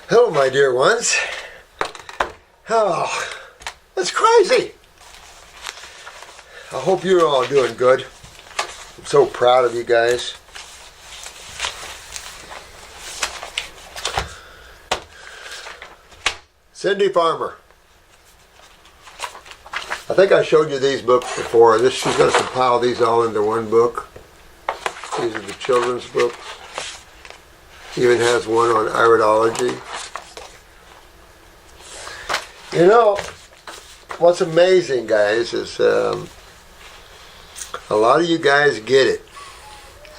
Hello, my dear ones. Oh, that's crazy. I hope you're all doing good. I'm so proud of you guys. Cindy Farmer. I think I showed you these books before. She's going to compile these all into one book. These are the children's books. She even has one on iridology. You know, what's amazing, guys, is a lot of you guys get it.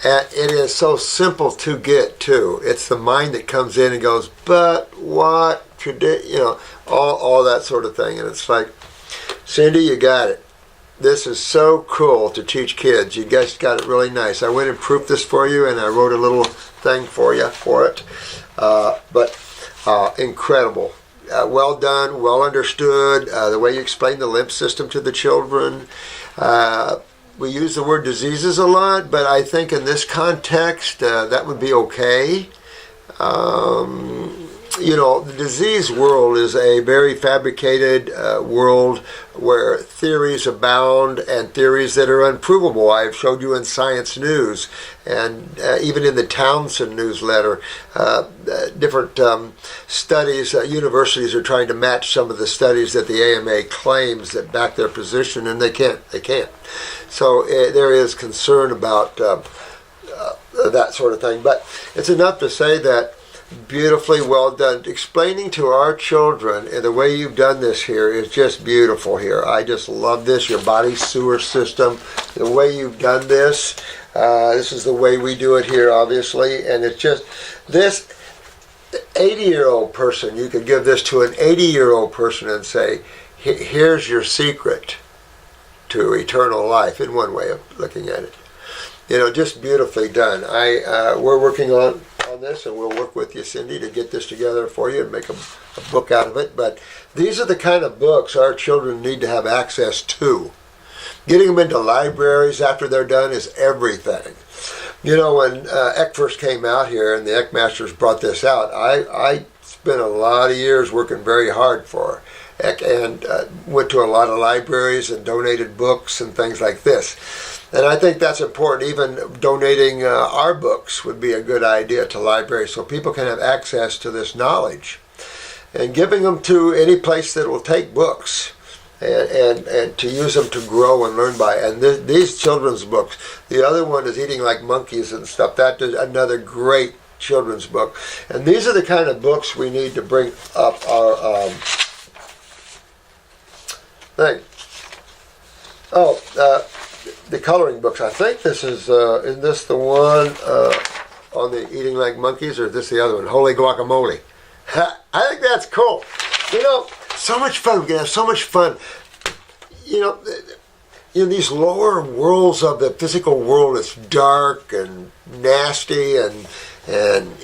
And it is so simple to get, too. It's the mind that comes in and goes, but what? You know, all that sort of thing. And it's like, Cindy, you got it. This is so cool to teach kids. You guys got it really nice. I went and proofed this for you, and I wrote a little thing for you for it. Incredible. Well done, well understood. The way you explain the lymph system to the children. We use the word diseases a lot, but I think in this context, that would be okay. You know, the disease world is a very fabricated world where theories abound and theories that are unprovable. I've showed you in Science News and even in the Townsend newsletter, different studies, universities are trying to match some of the studies that the AMA claims that back their position, and they can't. So there is concern about that sort of thing. But it's enough to say that beautifully well done. Explaining to our children, and the way you've done this here is just beautiful here. I just love this. Your body sewer system, the way you've done this. This is the way we do it here, obviously. And it's just this 80-year-old person, you could give this to an 80-year-old person and say, here's your secret to eternal life, in one way of looking at it. You know, just beautifully done. We're working on this, and we'll work with you, Cindy, to get this together for you and make a book out of it. But these are the kind of books our children need to have access to. Getting them into libraries after they're done is everything. You know, when Eck first came out here and the Eck Masters brought this out, I spent a lot of years working very hard for Eck and went to a lot of libraries and donated books and things like this. And I think that's important. Even donating our books would be a good idea to libraries so people can have access to this knowledge. And giving them to any place that will take books and to use them to grow and learn by. And these children's books, the other one is Eating Like Monkeys and stuff. That is another great children's book. And these are the kind of books we need to bring up our thing. The coloring books. I think this is this the one on the Eating Like Monkeys, or is this the other one? Holy Guacamole. I think that's cool. You know, so much fun. We're going to have so much fun. You know, in these lower worlds of the physical world, it's dark and nasty and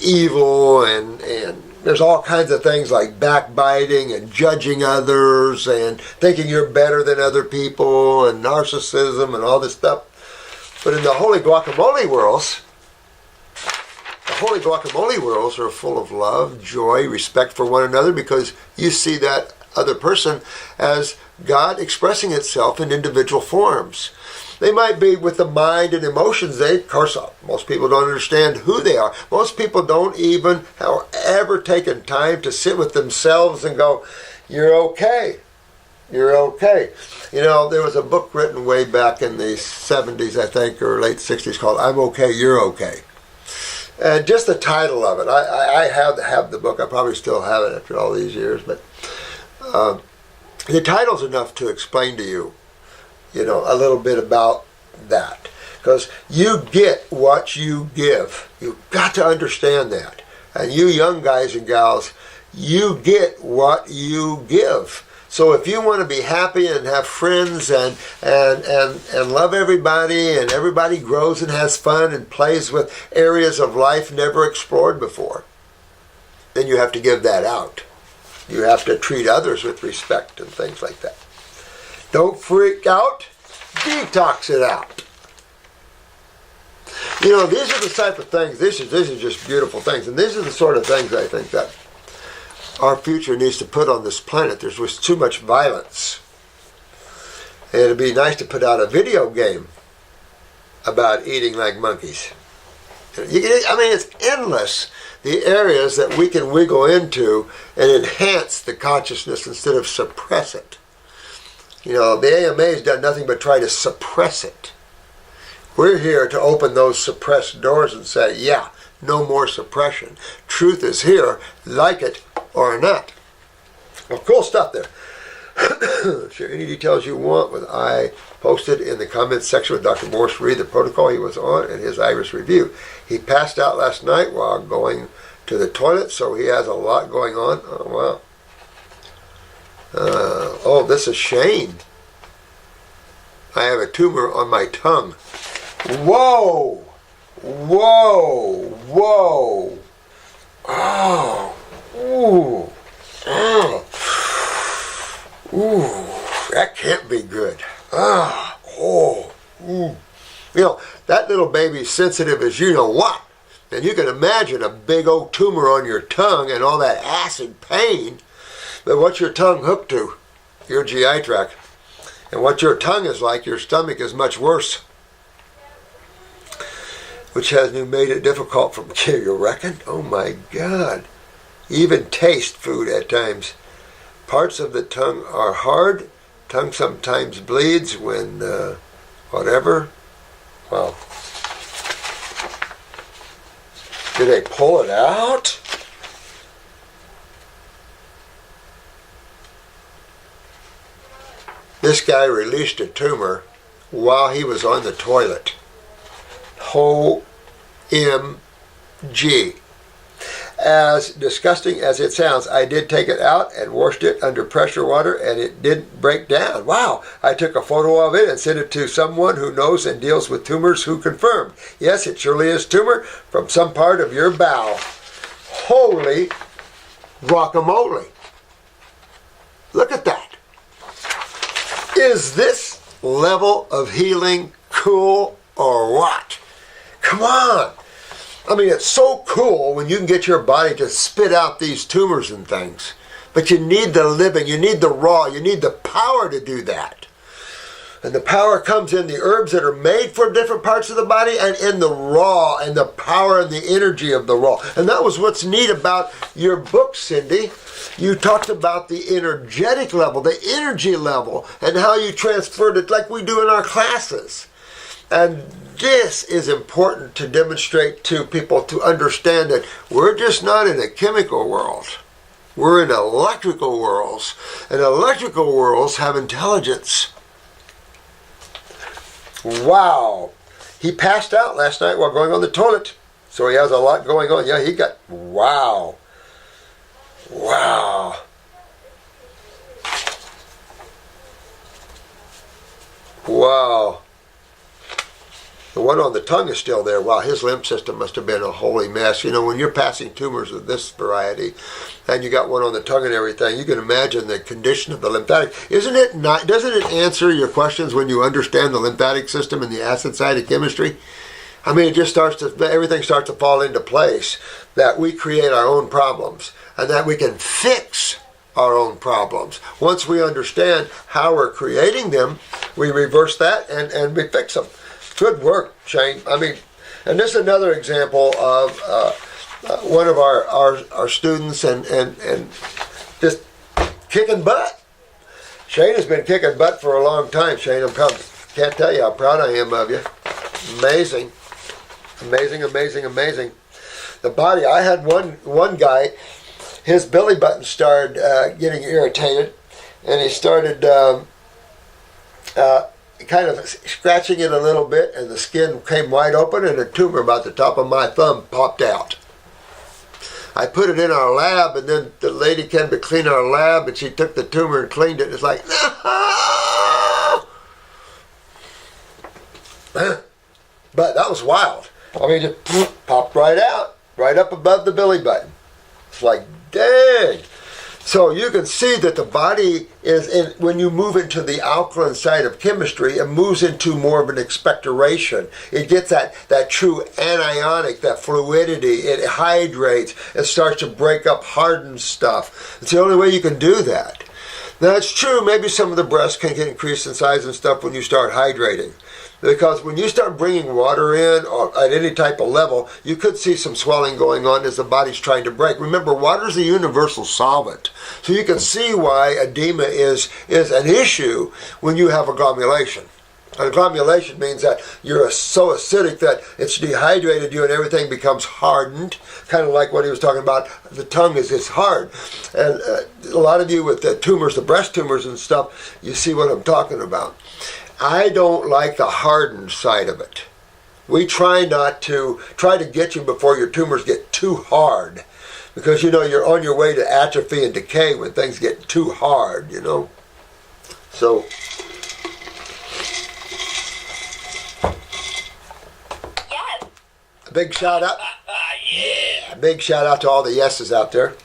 evil and there's all kinds of things like backbiting and judging others and thinking you're better than other people and narcissism and all this stuff. But in the Holy Guacamole worlds, are full of love, joy, respect for one another, because you see that other person as God expressing itself in individual forms. They might be with the mind and emotions. Of course, most people don't understand who they are. Most people don't even have ever taken time to sit with themselves and go, you're okay. You're okay. You know, there was a book written way back in the 70s, I think, or late 60s called I'm Okay, You're Okay. And just the title of it, I have the book. I probably still have it after all these years. But the title's enough to explain to you, you know, a little bit about that. Because you get what you give. You've got to understand that. And you young guys and gals, you get what you give. So if you want to be happy and have friends and love everybody, and everybody grows and has fun and plays with areas of life never explored before, then you have to give that out. You have to treat others with respect and things like that. Don't freak out. Detox it out. You know, these are the type of things, this is just beautiful things. And these are the sort of things I think that our future needs to put on this planet. There's just too much violence. And it'd be nice to put out a video game about eating like monkeys. It's endless, the areas that we can wiggle into and enhance the consciousness instead of suppress it. The AMA has done nothing but try to suppress it. We're here to open those suppressed doors and say, yeah, no more suppression. Truth is here, like it or not. Well, cool stuff there. Share any details you want with I posted in the comments section with Dr. Morse. Read the protocol he was on and his iris review. He passed out last night while going to the toilet, so he has a lot going on. Oh, wow. This is Shane. I have a tumor on my tongue. Whoa! Whoa! Whoa! Oh! Ooh! Oh! Ooh! That can't be good. Ah! Oh! Ooh! That little baby's sensitive as you know what. And you can imagine a big old tumor on your tongue and all that acid pain. But what's your tongue hooked to? Your GI tract. And what your tongue is like, your stomach is much worse. Which has made it difficult for you reckon? Oh my God. Even taste food at times. Parts of the tongue are hard. Tongue sometimes bleeds when whatever. Wow. Did they pull it out? This guy released a tumor while he was on the toilet. OMG. As disgusting as it sounds, I did take it out and washed it under pressure water and it didn't break down. Wow. I took a photo of it and sent it to someone who knows and deals with tumors who confirmed. Yes, it surely is tumor from some part of your bowel. Holy guacamole. Look at that. Is this level of healing cool or what? Come on. It's so cool when you can get your body to spit out these tumors and things. But you need the living, you need the raw, you need the power to do that. And the power comes in the herbs that are made for different parts of the body and in the raw and the power and the energy of the raw. And that was what's neat about your book, Cindy. You talked about the energetic level, the energy level, and how you transferred it like we do in our classes. And this is important to demonstrate to people to understand that we're just not in a chemical world. We're in electrical worlds. And electrical worlds have intelligence. Wow. He passed out last night while going on the toilet. So he has a lot going on. Yeah, he got, wow. Wow. Wow. The one on the tongue is still there. Wow, his lymph system must have been a holy mess. When you're passing tumors of this variety, and you got one on the tongue and everything, you can imagine the condition of the lymphatic. Isn't it not? Doesn't it answer your questions when you understand the lymphatic system and the acid side of chemistry? It just everything starts to fall into place. That we create our own problems, and that we can fix our own problems. Once we understand how we're creating them, we reverse that and we fix them. Good work, Shane. And this is another example of one of our students and just kicking butt. Shane has been kicking butt for a long time, Shane. Can't tell you how proud I am of you. Amazing. Amazing, amazing, amazing. The body, I had one guy, his belly button started getting irritated, and he started kind of scratching it a little bit, and the skin came wide open, and a tumor about the top of my thumb popped out. I put it in our lab, and then the lady came to clean our lab, and she took the tumor and cleaned it. It's like, no! But that was wild. Just popped right out, right up above the belly button. It's like, dang. So you can see that the body is, when you move into the alkaline side of chemistry, it moves into more of an expectoration. It gets that true anionic, that fluidity. It hydrates. It starts to break up hardened stuff. It's the only way you can do that. Now it's true, maybe some of the breasts can get increased in size and stuff when you start hydrating. Because when you start bringing water in or at any type of level, you could see some swelling going on as the body's trying to break. Remember, water is a universal solvent. So you can see why edema is an issue when you have agglomeration. And agglomeration means that you're so acidic that it's dehydrated you and everything becomes hardened, kind of like what he was talking about. The tongue is hard. And a lot of you with the tumors, the breast tumors and stuff, you see what I'm talking about. I don't like the hardened side of it. We try to get you before your tumors get too hard. Because, you're on your way to atrophy and decay when things get too hard, So, yes. A big shout out. Yeah. A big shout out to all the yeses out there.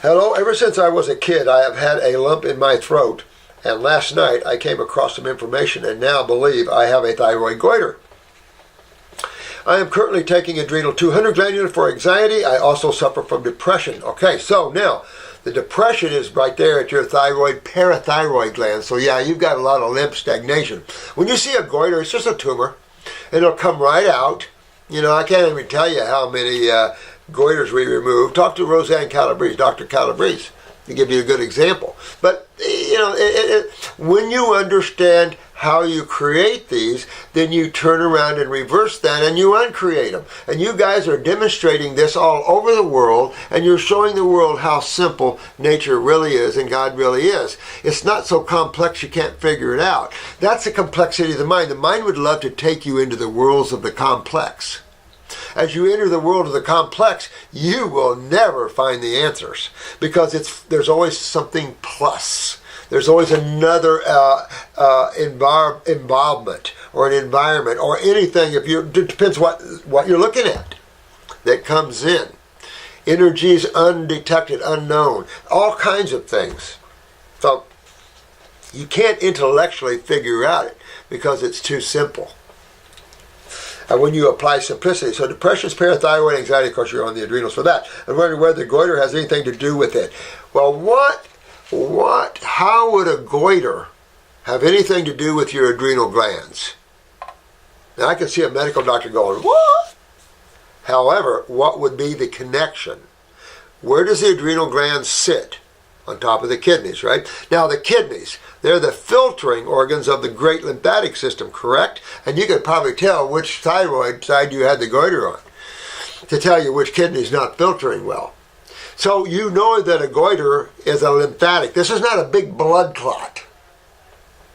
Hello, ever since I was a kid, I have had a lump in my throat. And last night I came across some information and now believe I have a thyroid goiter. I am currently taking adrenal 200 glandular for anxiety. I also suffer from depression. Okay, so now the depression is right there at your thyroid, parathyroid gland. So yeah, you've got a lot of lymph stagnation. When you see a goiter, it's just a tumor. It'll come right out. I can't even tell you how many goiters we remove. Talk to Roseanne Calabrese, Dr. Calabrese, to give you a good example. But when you understand how you create these, then you turn around and reverse that and you uncreate them. And you guys are demonstrating this all over the world, and you're showing the world how simple nature really is and God really is. It's not so complex you can't figure it out. That's the complexity of the mind. The mind would love to take you into the worlds of the complex. As you enter the world of the complex, you will never find the answers because there's always something plus. There's always another involvement or an environment or anything. It depends what you're looking at that comes in. Energies undetected, unknown, all kinds of things. So you can't intellectually figure out it because it's too simple. And when you apply simplicity, so depression is parathyroid, anxiety, of course you're on the adrenals for that. I'm wondering whether the goiter has anything to do with it. Well, how would a goiter have anything to do with your adrenal glands? Now I can see a medical doctor going, what? However, what would be the connection? Where does the adrenal gland sit? On top of the kidneys, right? Now the kidneys, they're the filtering organs of the great lymphatic system, correct? And you could probably tell which thyroid side you had the goiter on to tell you which kidney's not filtering well. So you know that a goiter is a lymphatic. This is not a big blood clot.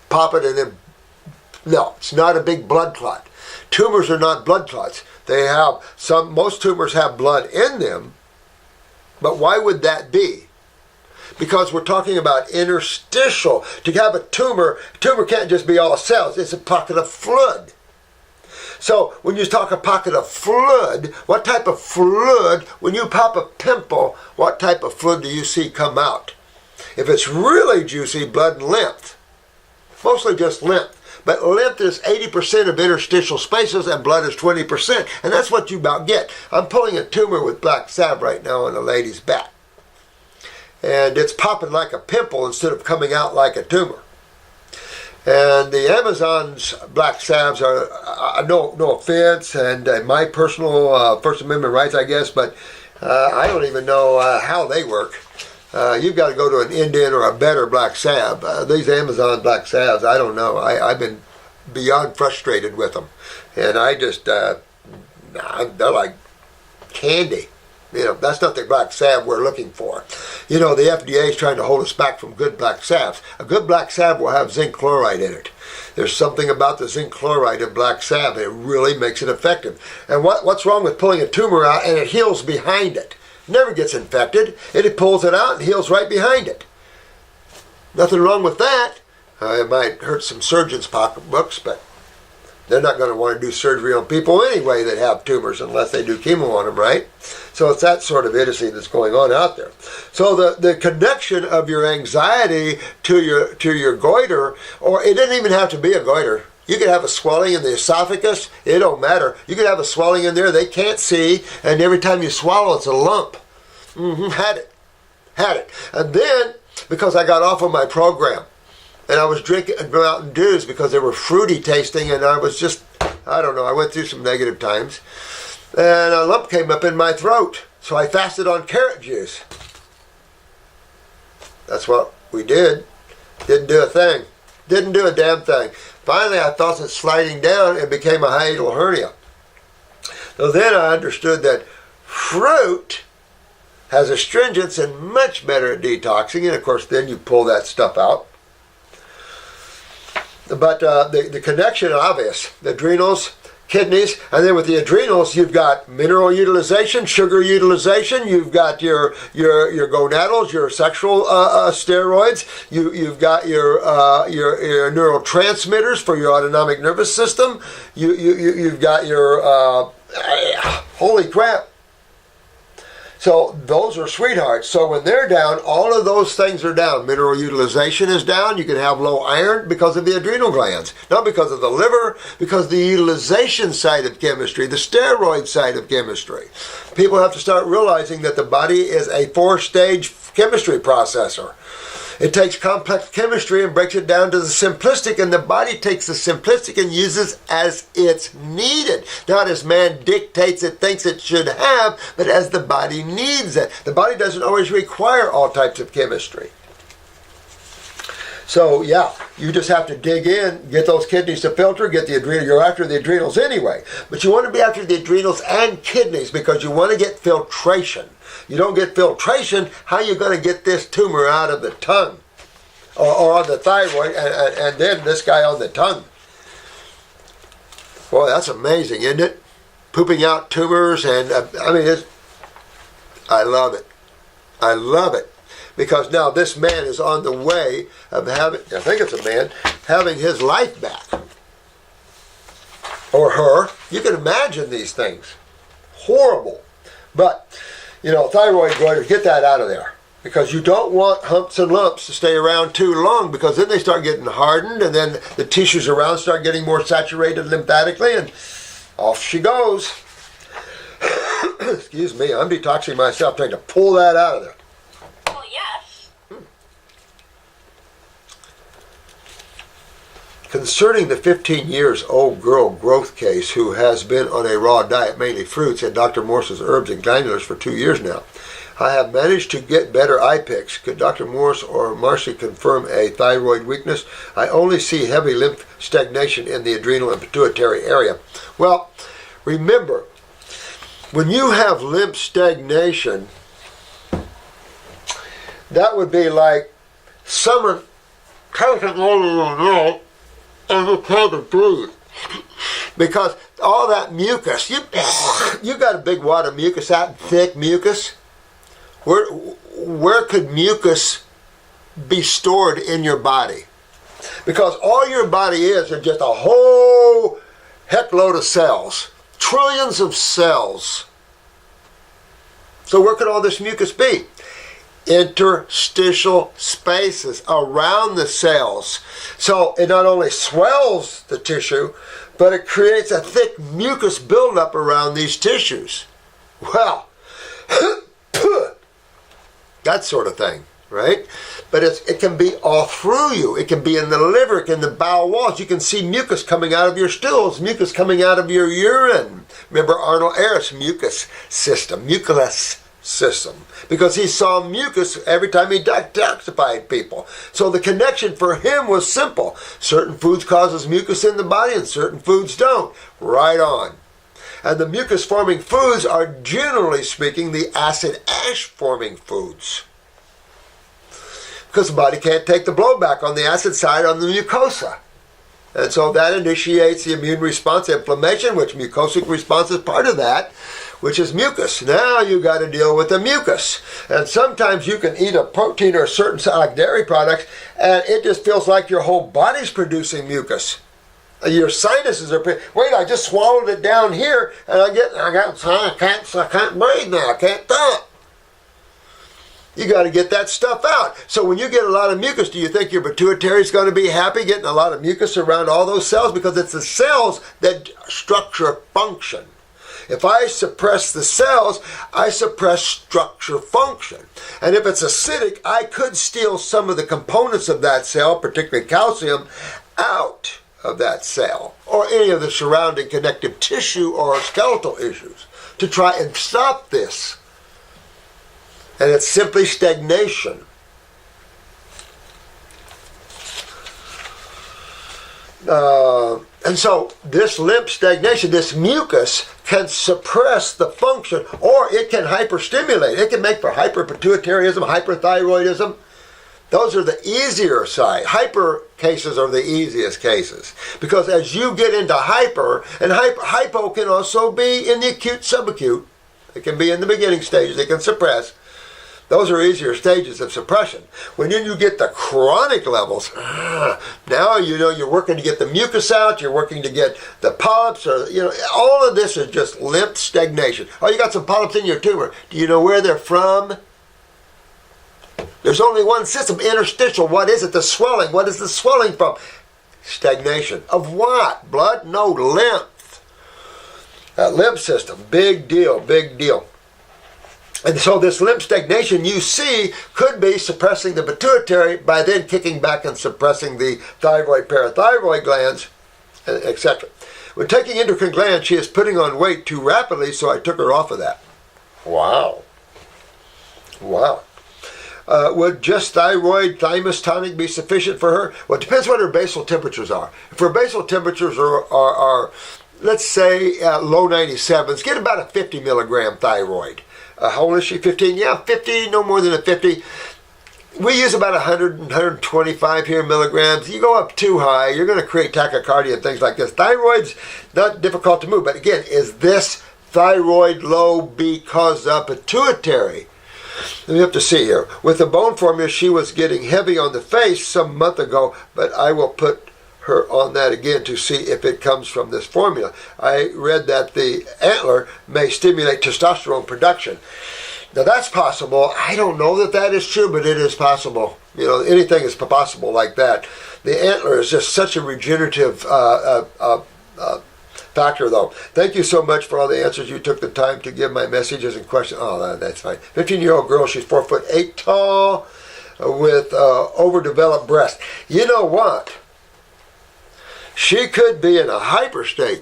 Pop it and then, no, it's not a big blood clot. Tumors are not blood clots. Most tumors have blood in them, but why would that be? Because we're talking about interstitial. To have a tumor can't just be all cells. It's a pocket of fluid. So when you talk a pocket of fluid, what type of fluid, when you pop a pimple, what type of fluid do you see come out? If it's really juicy, blood and lymph. Mostly just lymph. But lymph is 80% of interstitial spaces and blood is 20%. And that's what you about get. I'm pulling a tumor with black salve right now on a lady's back. And it's popping like a pimple instead of coming out like a tumor. And the Amazon's black salves are, no offense, and my personal First Amendment rights, I guess, but I don't even know how they work. You've got to go to an Indian or a better black salve. These Amazon black salves, I don't know. I've been beyond frustrated with them. And I just, they're like candy. That's not the black salve we're looking for. The FDA is trying to hold us back from good black salves. A good black salve will have zinc chloride in it. There's something about the zinc chloride in black salve. It really makes it effective. And what's wrong with pulling a tumor out and it heals behind it? Never gets infected. It pulls it out and heals right behind it. Nothing wrong with that. It might hurt some surgeons' pocketbooks, but They're not going to want to do surgery on people anyway that have tumors unless they do chemo on them, right? So it's that sort of idiocy that's going on out there. So the connection of your anxiety to your goiter, or it doesn't even have to be a goiter. You could have a swelling in the esophagus. It don't matter. You could have a swelling in there they can't see, and every time you swallow, it's a lump. Had it. And then, because I got off of my program, and I was drinking Mountain Dews because they were fruity tasting, and I was just, I don't know, I went through some negative times. And a lump came up in my throat. So I fasted on carrot juice. That's what we did. Didn't do a thing. Didn't do a damn thing. Finally, I felt it sliding down and became a hiatal hernia. So then I understood that fruit has astringents and much better at detoxing. And of course, then you pull that stuff out. But the connection obvious. The adrenals, kidneys, and then with the adrenals, you've got mineral utilization, sugar utilization. You've got your gonadals, your sexual steroids. You've got your neurotransmitters for your autonomic nervous system. You've got your holy crap. So those are sweethearts. So when they're down, all of those things are down. Mineral utilization is down. You can have low iron because of the adrenal glands. Not because of the liver, because of the utilization side of chemistry, the steroid side of chemistry. People have to start realizing that the body is a 4-stage chemistry processor. It takes complex chemistry and breaks it down to the simplistic, and the body takes the simplistic and uses as it's needed. Not as man dictates it, thinks it should have, but as the body needs it. The body doesn't always require all types of chemistry. So yeah, you just have to dig in, get those kidneys to filter, get the adrenal. You're after the adrenals anyway, but you want to be after the adrenals and kidneys because you want to get filtration. You don't get filtration, how are you going to get this tumor out of the tongue? Or on the thyroid, and then this guy on the tongue. Boy, that's amazing, isn't it? Pooping out tumors, and I love it. I love it. Because now this man is on the way of having, I think it's a man, having his life back. Or her. You can imagine these things. Horrible. But, thyroid goiter, get that out of there. Because you don't want humps and lumps to stay around too long, because then they start getting hardened, and then the tissues around start getting more saturated lymphatically, and off she goes. Excuse me, I'm detoxing myself, trying to pull that out of there. Well, yes. Concerning the 15-year-old girl growth case who has been on a raw diet, mainly fruits, and Dr. Morse's herbs and glandulars for 2 years now, I have managed to get better eye picks. Could Dr. Morse or Marcy confirm a thyroid weakness? I only see heavy lymph stagnation in the adrenal and pituitary area. Well, remember, when you have lymph stagnation, that would be like someone taking all of your milk and you can't breathe. Because all that mucus, you got a big wad of mucus, that thick mucus. Where could mucus be stored in your body? Because all your body is just a whole heckload of cells. Trillions of cells. So where could all this mucus be? Interstitial spaces around the cells. So it not only swells the tissue, but it creates a thick mucus buildup around these tissues. Well, that sort of thing, right? But it can be all through you. It can be in the liver, in the bowel walls. You can see mucus coming out of your stools, mucus coming out of your urine. Remember Arnold Ehret's mucus system, because he saw mucus every time he detoxified people. So the connection for him was simple. Certain foods causes mucus in the body and certain foods don't. Right on. And the mucus-forming foods are, generally speaking, the acid ash-forming foods. Because the body can't take the blowback on the acid side on the mucosa. And so that initiates the immune response, inflammation, which mucosic response is part of that, which is mucus. Now you got to deal with the mucus. And sometimes you can eat a protein or a certain like dairy products, and it just feels like your whole body's producing mucus. Your sinuses are pain. Wait, I just swallowed it down here, and I can't breathe now. I can't talk. You got to get that stuff out. So when you get a lot of mucus, do you think your pituitary is going to be happy getting a lot of mucus around all those cells? Because it's the cells that structure function. If I suppress the cells, I suppress structure function. And if it's acidic, I could steal some of the components of that cell, particularly calcium, out of that cell, or any of the surrounding connective tissue or skeletal issues, to try and stop this. And it's simply stagnation. And so this lymph stagnation, this mucus, can suppress the function, or it can hyperstimulate. It can make for hyperpituitarism, hyperthyroidism. Those are the easier side. Hyper cases are the easiest cases. Because as you get into hyper, and hypo can also be in the acute, subacute. It can be in the beginning stages. It can suppress. Those are easier stages of suppression. When you get the chronic levels, now you're working to get the mucus out, you're working to get the polyps, or all of this is just lymph stagnation. Oh, you got some polyps in your tumor. Do you know where they're from? There's only one system, interstitial. What is it? The swelling. What is the swelling from? Stagnation. Of what? Blood? No, lymph. Lymph system. Big deal, big deal. And so this lymph stagnation you see could be suppressing the pituitary by then kicking back and suppressing the thyroid, parathyroid glands, etc. When taking endocrine glands, she is putting on weight too rapidly, so I took her off of that. Wow. Wow. Would just thyroid thymus tonic be sufficient for her? Well, it depends what her basal temperatures are. If her basal temperatures are let's say, low 97s, get about a 50 milligram thyroid. How old is she? 15? Yeah, 50, no more than a 50. We use about 100, 125 here milligrams. You go up too high, you're going to create tachycardia and things like this. Thyroid's not difficult to move, but again, is this thyroid low because of pituitary? We have to see here. With the bone formula, she was getting heavy on the face some month ago, but I will put her on that again to see if it comes from this formula. I read that the antler may stimulate testosterone production. Now that's possible. I don't know that that is true, but it is possible. Anything is possible like that. The antler is just such a regenerative factor, though. Thank you so much for all the answers. You took the time to give my messages and questions. Oh, that's fine. 15-year-old girl. She's 4'8" tall with overdeveloped breast. You know what? She could be in a hyper state,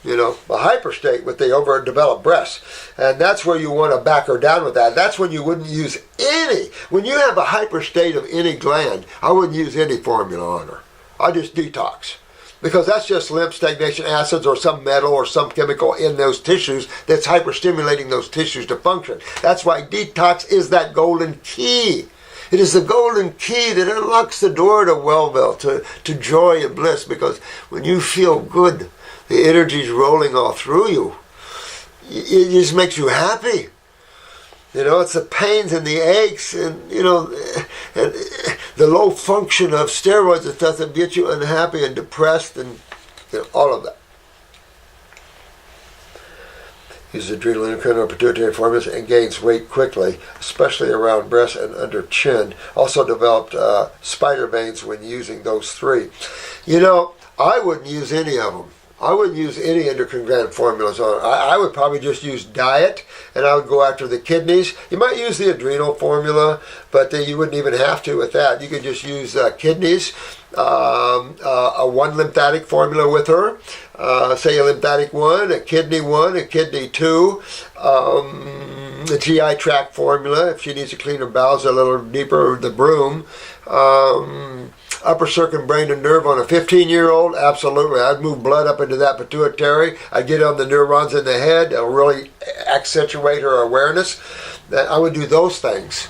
a hyper state with the overdeveloped breasts. And that's where you want to back her down with that. That's when you wouldn't use any. When you have a hyper state of any gland, I wouldn't use any formula on her. I just detox. Because that's just lymph stagnation acids or some metal or some chemical in those tissues that's hyperstimulating those tissues to function. That's why detox is that golden key. It is the golden key that unlocks the door to Wellville, to joy and bliss, because when you feel good, the energy's rolling all through you. It just makes you happy. It's the pains and the aches and, and the low function of steroids and stuff that get you unhappy and depressed and all of that. Uses adrenal, endocrine, or pituitary formulas and gains weight quickly, especially around breast and under chin. Also developed spider veins when using those three. I wouldn't use any of them. I wouldn't use any endocrine gland formulas on it. I would probably just use diet, and I would go after the kidneys. You might use the adrenal formula, but you wouldn't even have to with that. You could just use kidneys, a one lymphatic formula with her, say a lymphatic 1, a kidney 2, the GI tract formula if she needs to clean her bowels a little deeper, the broom. Upper circumbrain and nerve on a 15-year-old, absolutely. I'd move blood up into that pituitary. I'd get on the neurons in the head. It'll really accentuate her awareness. I would do those things.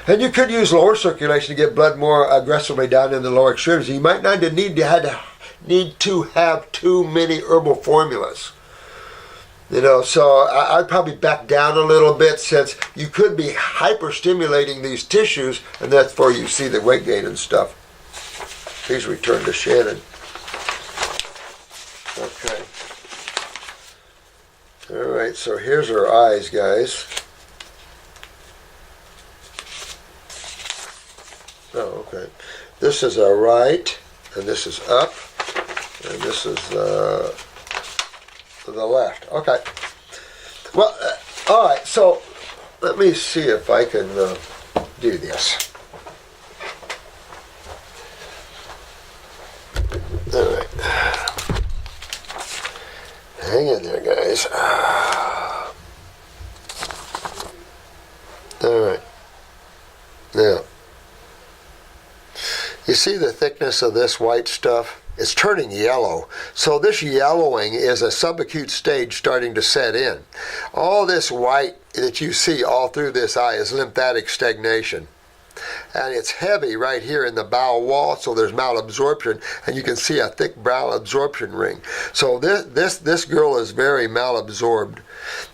And you could use lower circulation to get blood more aggressively down in the lower extremities. You might not need to have too many herbal formulas. So I'd probably back down a little bit, since you could be hyper-stimulating these tissues, and that's where you see the weight gain and stuff. Please return to Shannon. Okay. All right, so here's her eyes, guys. Oh, okay. This is a right, and this is up, and this is the left. Okay. Well, all right, so let me see if I can do this. All right. Hang in there, guys. All right. Now, you see the thickness of this white stuff? It's turning yellow. So this yellowing is a subacute stage starting to set in. All this white that you see all through this eye is lymphatic stagnation. And it's heavy right here in the bowel wall, so there's malabsorption, and you can see a thick brow absorption ring. So this girl is very malabsorbed,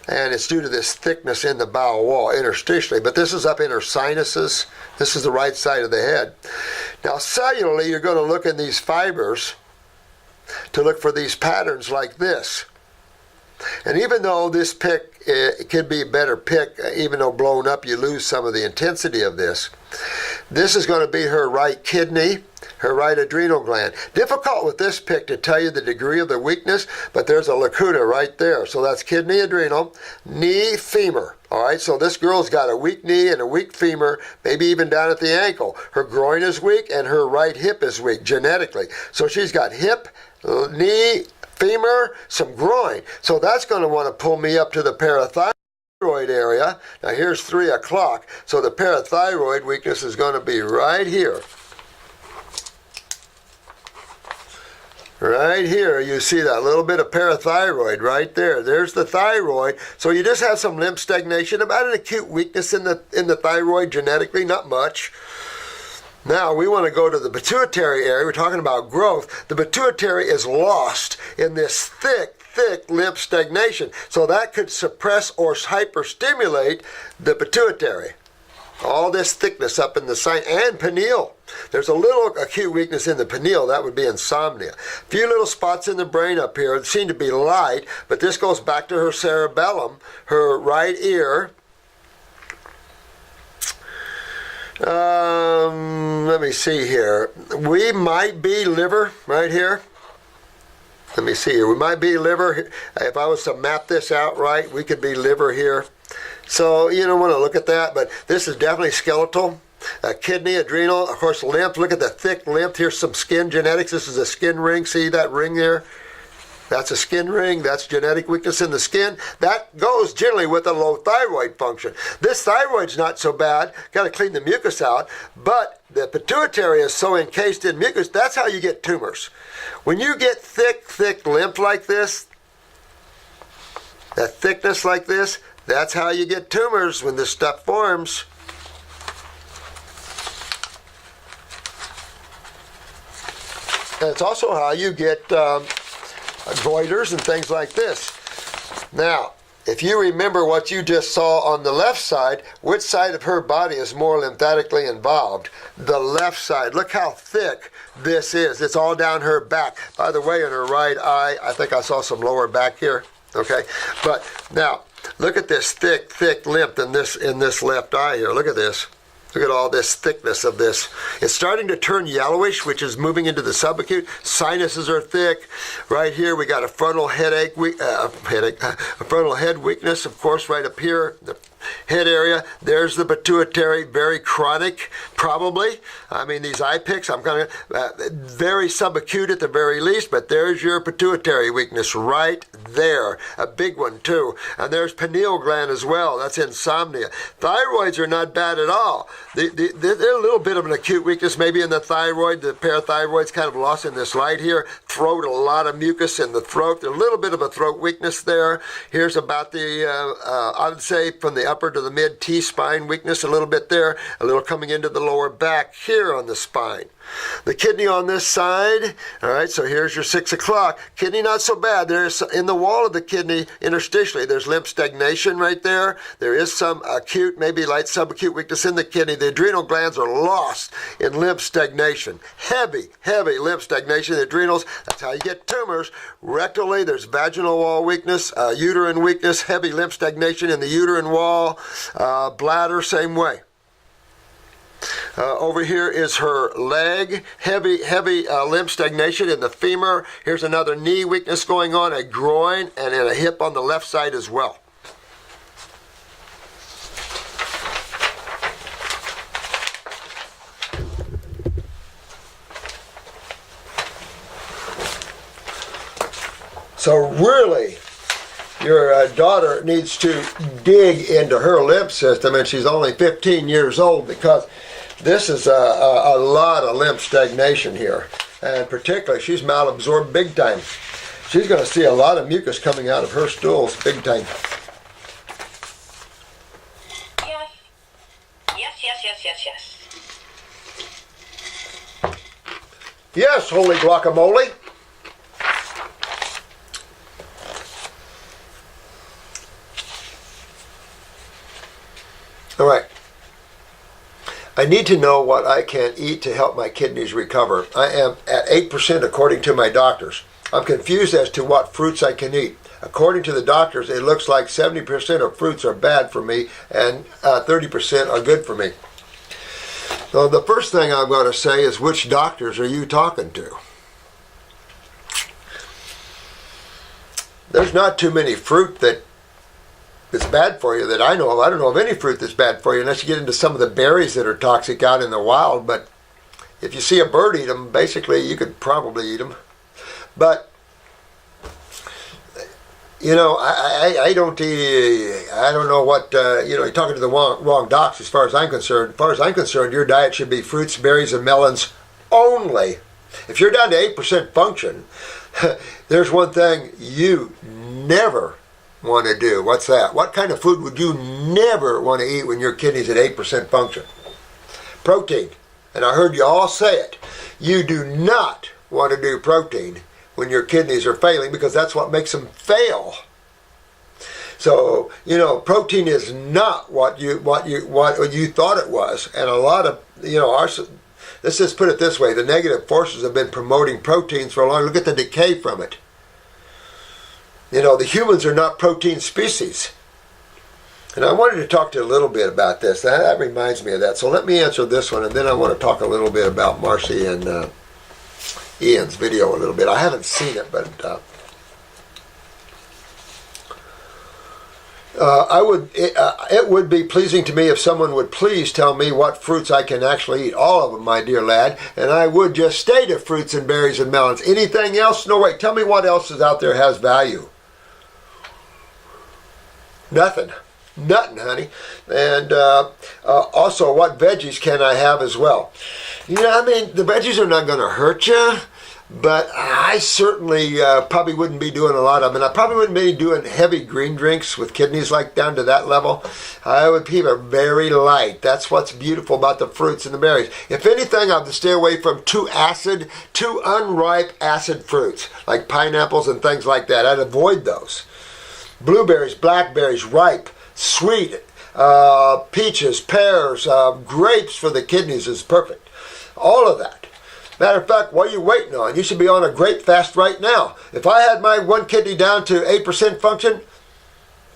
and it's due to this thickness in the bowel wall interstitially. But this is up in her sinuses. This is the right side of the head. Now cellularly, you're going to look in these fibers to look for these patterns like this. And even though this pick it could be a better pick, even though blown up you lose some of the intensity of this. This is going to be her right kidney, her right adrenal gland. Difficult with this pick to tell you the degree of the weakness, but there's a lacuna right there. So that's kidney, adrenal, knee, femur. All right, so this girl's got a weak knee and a weak femur, maybe even down at the ankle. Her groin is weak and her right hip is weak genetically. So she's got hip, knee, femur, some groin. So that's going to want to pull me up to the parathyroid area. Now here's 3 o'clock. So the parathyroid weakness is going to be right here. Right here, you see that little bit of parathyroid right there. There's the thyroid. So you just have some lymph stagnation, about an acute weakness in the thyroid genetically, not much. Now we want to go to the pituitary area. We're talking about growth. The pituitary is lost in this thick lymph stagnation. So that could suppress or hyperstimulate the pituitary. All this thickness up in the side and pineal. There's a little acute weakness in the pineal. That would be insomnia. A few little spots in the brain up here seem to be light, but this goes back to her cerebellum, her right ear. Let me see here. We might be liver right here. Let me see here. We might be liver. If I was to map this out right, we could be liver here. So you don't want to look at that, but this is definitely skeletal. Kidney, adrenal, of course, lymph. Look at the thick lymph. Here's some skin genetics. This is a skin ring. See that ring there? That's a skin ring. That's genetic weakness in the skin. That goes generally with a low thyroid function. This thyroid's not so bad. Got to clean the mucus out. But the pituitary is so encased in mucus, that's how you get tumors. When you get thick lymph like this, that thickness like this, that's how you get tumors when this stuff forms. And it's also how you get goiters and things like this. Now, if you remember what you just saw on the left side, which side of her body is more lymphatically involved? The left side. Look how thick this is. It's all down her back. By the way, in her right eye, I think I saw some lower back here. Okay, but now look at this thick lymph in this left eye here. Look at this. Look at all this thickness of this. It's starting to turn yellowish, which is moving into the subacute. Sinuses are thick. Right here, we got a frontal headache, a frontal head weakness, of course, right up here. The head area. There's the pituitary, very chronic, probably. I mean, these eye picks, I'm kind of very subacute at the very least, but there's your pituitary weakness right there. A big one, too. And there's pineal gland as well. That's insomnia. Thyroids are not bad at all. They're a little bit of an acute weakness maybe in the thyroid. The parathyroid's kind of lost in this light here. Throat, a lot of mucus in the throat. There's a little bit of a throat weakness there. Here's about the, I would say, from the upper to the mid T-spine weakness, a little bit there. A little coming into the lower back here on the spine. The kidney on this side. All right, so here's your 6 o'clock. Kidney not so bad. There's in the the wall of the kidney interstitially. There's lymph stagnation right there. There is some acute, maybe light subacute weakness in the kidney. The adrenal glands are lost in lymph stagnation. Heavy lymph stagnation in the adrenals. That's how you get tumors. Rectally, there's vaginal wall weakness, uterine weakness, heavy lymph stagnation in the uterine wall. Bladder, same way. Over here is her leg, heavy lymph stagnation in the femur. Here's another knee weakness going on, a groin, and in a hip on the left side as well. So really, your daughter needs to dig into her lymph system, and she's only 15 years old, because this is a lot of lymph stagnation here. And particularly, she's malabsorbed big time. She's going to see a lot of mucus coming out of her stools big time. Yes. Yes, holy guacamole. All right. I need to know what I can eat to help my kidneys recover. I am at 8% according to my doctors. I'm confused as to what fruits I can eat. According to the doctors, it looks like 70% of fruits are bad for me and 30% are good for me. So the first thing I'm going to say is, which doctors are you talking to? There's not too many fruit that's bad for you that I know of. I don't know of any fruit that's bad for you unless you get into some of the berries that are toxic out in the wild. But if you see a bird eat them, basically you could probably eat them. But you know, I don't know what, you're talking to the wrong docs as far as I'm concerned. As far as I'm concerned, your diet should be fruits, berries, and melons only. If you're down to 8% function, there's one thing you never want to do. What's that? What kind of food would you never want to eat when your kidney's at 8% function? Protein. And I heard you all say it. You do not want to do protein when your kidneys are failing, because that's what makes them fail. So, protein is not what you thought it was. And a lot of, let's just put it this way, the negative forces have been promoting proteins for a long time. Look at the decay from it. The humans are not protein species. And I wanted to talk to you a little bit about this. That reminds me of that. So let me answer this one, and then I want to talk a little bit about Marcy and Ian's video a little bit. I haven't seen it, but it would be pleasing to me if someone would please tell me what fruits I can actually eat. All of them, my dear lad. And I would just stay to fruits and berries and melons. Anything else? No, wait. Tell me what else is out there has value. Nothing, honey. And also, what veggies can I have as well? The veggies are not going to hurt you, but I certainly probably wouldn't be doing a lot of them. And I probably wouldn't be doing heavy green drinks with kidneys like down to that level. I would keep it very light. That's what's beautiful about the fruits and the berries. If anything, I would stay away from too unripe acid fruits, like pineapples and things like that. I'd avoid those. Blueberries, blackberries, ripe, sweet, peaches, pears, grapes for the kidneys is perfect. All of that. Matter of fact, what are you waiting on? You should be on a grape fast right now. If I had my one kidney down to 8% function,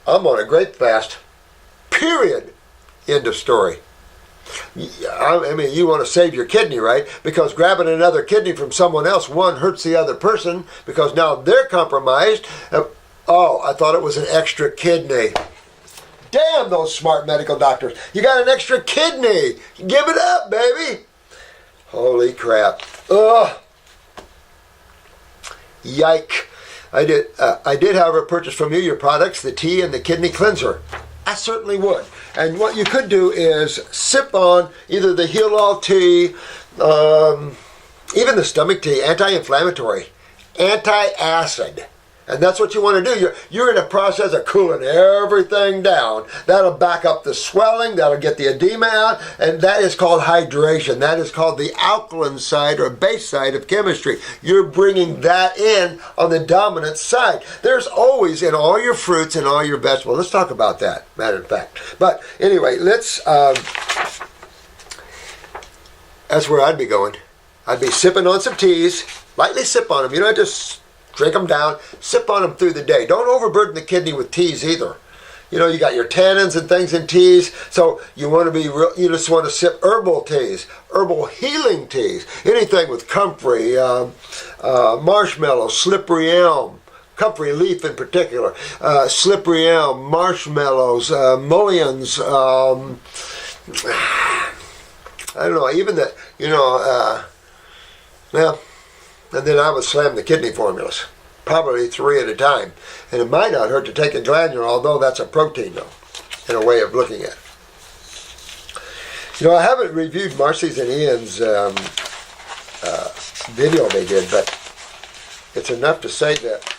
I'm on a grape fast. Period. End of story. You want to save your kidney, right? Because grabbing another kidney from someone else, one, hurts the other person because now they're compromised. Oh, I thought it was an extra kidney. Damn those smart medical doctors. You got an extra kidney. Give it up, baby. Holy crap. Ugh. Yike. I did, however, purchase from you your products, the tea and the kidney cleanser. I certainly would. And what you could do is sip on either the Heal All tea, even the stomach tea, anti-inflammatory, anti-acid. And that's what you want to do. You're in a process of cooling everything down. That'll back up the swelling. That'll get the edema out. And that is called hydration. That is called the alkaline side or base side of chemistry. You're bringing that in on the dominant side. There's always in all your fruits and all your vegetables. Let's talk about that, matter of fact. But anyway, that's where I'd be going. I'd be sipping on some teas. Lightly sip on them. You don't just drink them down, sip on them through the day. Don't overburden the kidney with teas either. You know, you got your tannins and things in teas, so you want to be real, you just want to sip herbal teas, herbal healing teas, anything with comfrey, marshmallow, slippery elm, comfrey leaf in particular, slippery elm, marshmallows, mullions, I don't know, even the, well, and then I would slam the kidney formulas, probably 3 at a time. And it might not hurt to take a glandular, although that's a protein, though, in a way of looking at it. I haven't reviewed Marcy's and Ian's video they did, but it's enough to say that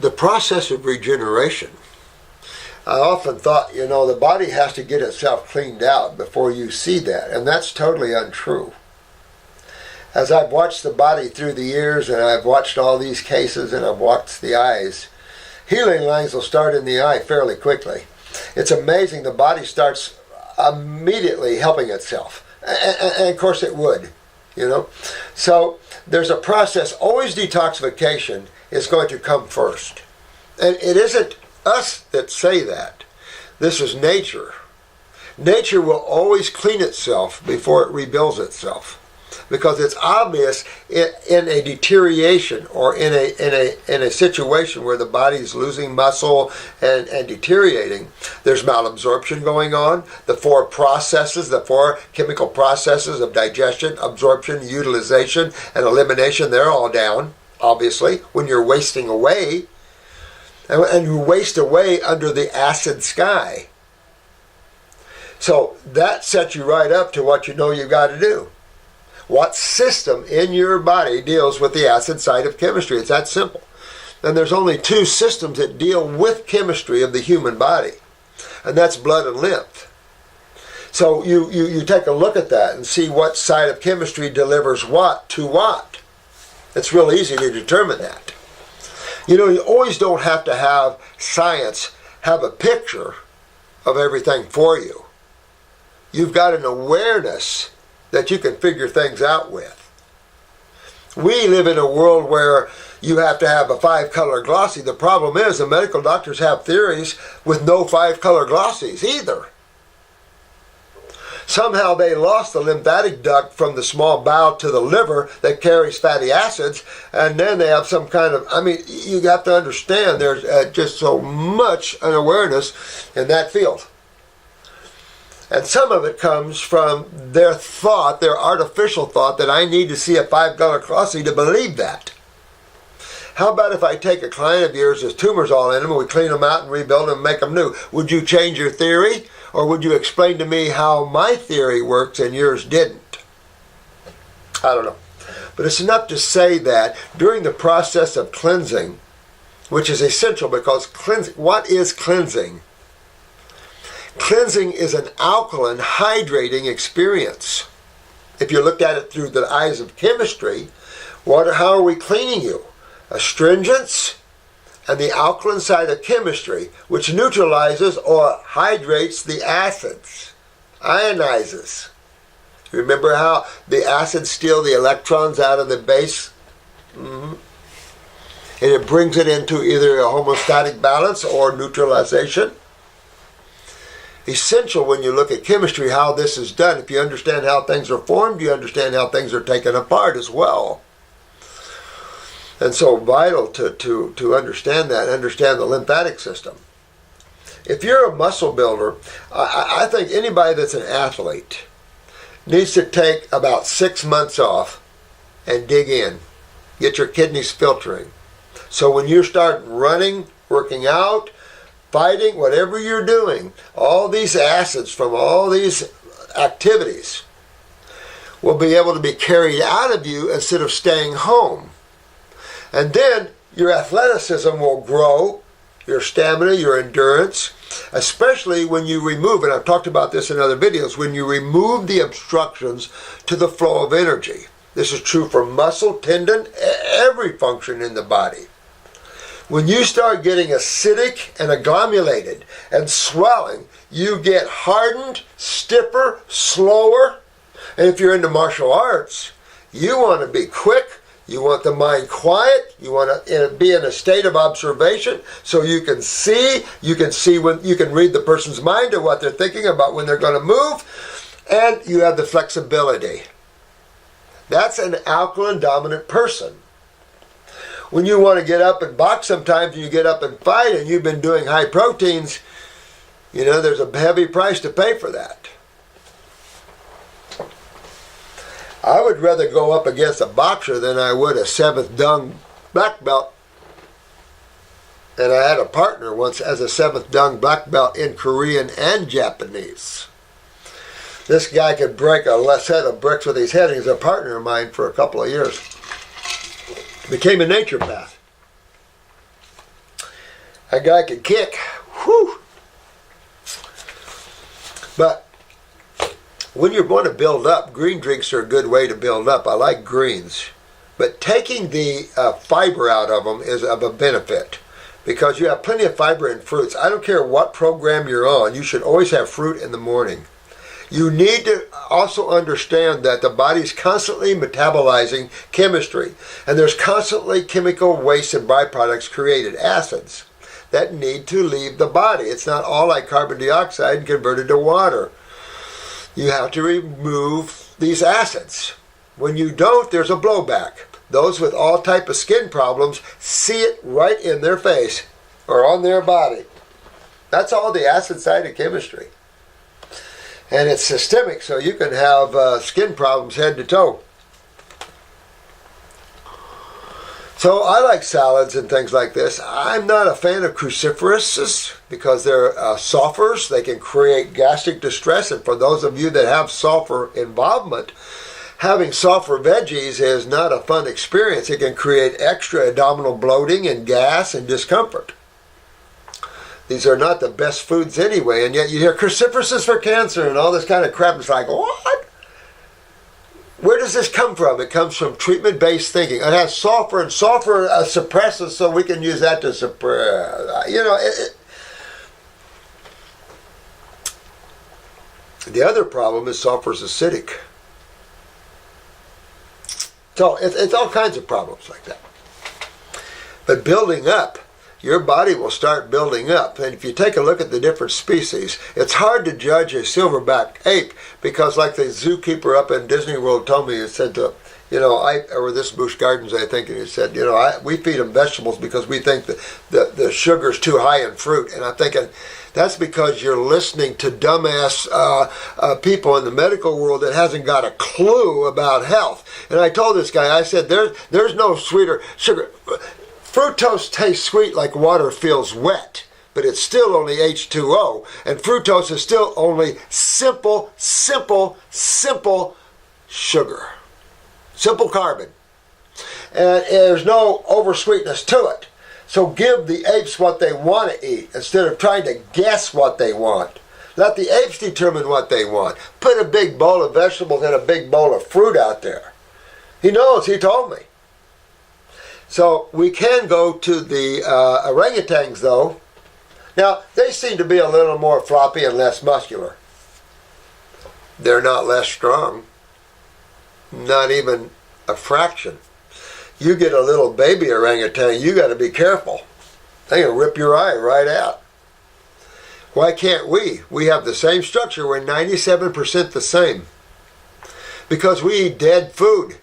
the process of regeneration, I often thought, the body has to get itself cleaned out before you see that, and that's totally untrue. As I've watched the body through the years, and I've watched all these cases, and I've watched the eyes, healing lines will start in the eye fairly quickly. It's amazing. The body starts immediately helping itself, and of course it would, So there's a process. Always detoxification is going to come first, and it isn't us that say that. This is nature. Nature will always clean itself before it rebuilds itself, because it's obvious in a deterioration or in a situation where the body is losing muscle and deteriorating. There's malabsorption going on. The 4 chemical processes of digestion, absorption, utilization, and elimination, they're all down, obviously, when you're wasting away. And you waste away under the acid sky. So that sets you right up to what you've got to do. What system in your body deals with the acid side of chemistry? It's that simple. And there's only 2 systems that deal with chemistry of the human body, and that's blood and lymph. So you take a look at that and see what side of chemistry delivers what to what. It's real easy to determine that. You always don't have to have science have a picture of everything for you. You've got an awareness that you can figure things out with. We live in a world where you have to have a 5-color glossy. The problem is the medical doctors have theories with no 5-color glossies either. Somehow they lost the lymphatic duct from the small bowel to the liver that carries fatty acids, and then they have some kind of, you have to understand there's just so much an awareness in that field. And some of it comes from their thought, their artificial thought, that I need to see a 5-color glossy to believe that. How about if I take a client of yours, there's tumors all in them, and we clean them out and rebuild them and make them new? Would you change your theory? Or would you explain to me how my theory works and yours didn't? I don't know. But it's enough to say that during the process of cleansing, which is essential because cleansing, what is cleansing? Cleansing is an alkaline, hydrating experience. If you looked at it through the eyes of chemistry, how are we cleaning you? Astringents and the alkaline side of chemistry, which neutralizes or hydrates the acids, ionizes. Remember how the acids steal the electrons out of the base? And it brings it into either a homeostatic balance or neutralization. Essential when you look at chemistry how this is done. If you understand how things are formed, you understand how things are taken apart as well. And so vital to understand that, understand the lymphatic system. If you're a muscle builder, I think anybody that's an athlete needs to take about 6 months off and dig in. Get your kidneys filtering. So when you start running, working out, fighting, whatever you're doing, all these acids from all these activities will be able to be carried out of you instead of staying home. And then your athleticism will grow, your stamina, your endurance, especially when you remove, and I've talked about this in other videos, when you remove the obstructions to the flow of energy. This is true for muscle, tendon, every function in the body. When you start getting acidic and agglomerated and swelling, you get hardened, stiffer, slower. And if you're into martial arts, you want to be quick, you want the mind quiet, you want to be in a state of observation so you can see when you can read the person's mind or what they're thinking about when they're going to move, and you have the flexibility. That's an alkaline dominant person. When you want to get up and box sometimes, and you get up and fight and you've been doing high proteins, there's a heavy price to pay for that. I would rather go up against a boxer than I would a 7th Dung black belt. And I had a partner once as a 7th Dung black belt in Korean and Japanese. This guy could break a set of bricks with his head. He was a partner of mine for a couple of years. Became a naturopath. That guy could kick. Whew. But when you want to build up, green drinks are a good way to build up. I like greens. But taking the fiber out of them is of a benefit because you have plenty of fiber in fruits. I don't care what program you're on, you should always have fruit in the morning. You need to also understand that the body's constantly metabolizing chemistry, and there's constantly chemical waste and byproducts created, acids, that need to leave the body. It's not all like carbon dioxide and converted to water. You have to remove these acids. When you don't, there's a blowback. Those with all type of skin problems see it right in their face or on their body. That's all the acid-sided chemistry. And it's systemic, so you can have skin problems head to toe. So I like salads and things like this. I'm not a fan of cruciferouses because they're sulfurs. They can create gastric distress. And for those of you that have sulfur involvement, having sulfur veggies is not a fun experience. It can create extra abdominal bloating and gas and discomfort. These are not the best foods anyway, and yet you hear cruciferouses for cancer and all this kind of crap. It's like, what? Where does this come from? It comes from treatment-based thinking. It has sulfur, and sulfur suppresses, so we can use that to suppress. The other problem is sulfur is acidic. So it's all kinds of problems like that. But building up, your body will start building up. And if you take a look at the different species, it's hard to judge a silverback ape because like the zookeeper up in Disney World told me, he said to, or this Busch Gardens, I think, and he said, we feed them vegetables because we think that the sugar's too high in fruit. And I'm thinking, that's because you're listening to dumbass people in the medical world that hasn't got a clue about health. And I told this guy, I said, there's no sweeter sugar. Fructose tastes sweet like water feels wet, but it's still only H2O, and fructose is still only simple sugar. Simple carbon. And there's no oversweetness to it. So give the apes what they want to eat instead of trying to guess what they want. Let the apes determine what they want. Put a big bowl of vegetables and a big bowl of fruit out there. He knows, he told me. So we can go to the orangutans, though. Now, they seem to be a little more floppy and less muscular. They're not less strong. Not even a fraction. You get a little baby orangutan, you got to be careful. They can rip your eye right out. Why can't we? We have the same structure. We're 97% the same. Because we eat dead food.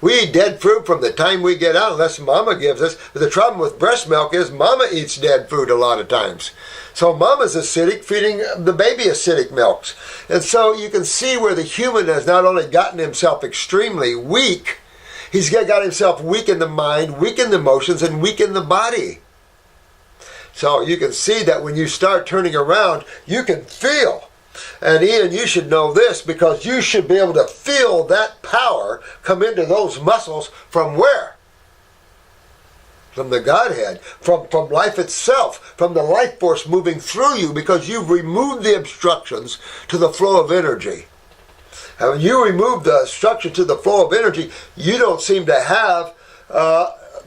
We eat dead fruit from the time we get out, unless mama gives us. But the problem with breast milk is mama eats dead food a lot of times. So mama's acidic, feeding the baby acidic milks. And so you can see where the human has not only gotten himself extremely weak, he's got himself weak in the mind, weak in the emotions, and weak in the body. So you can see that when you start turning around, you can feel And Ian, you should know this because you should be able to feel that power come into those muscles from where? From the Godhead, from life itself, from the life force moving through you because you've removed the obstructions to the flow of energy. And when you remove the obstruction to the flow of energy, you don't seem to have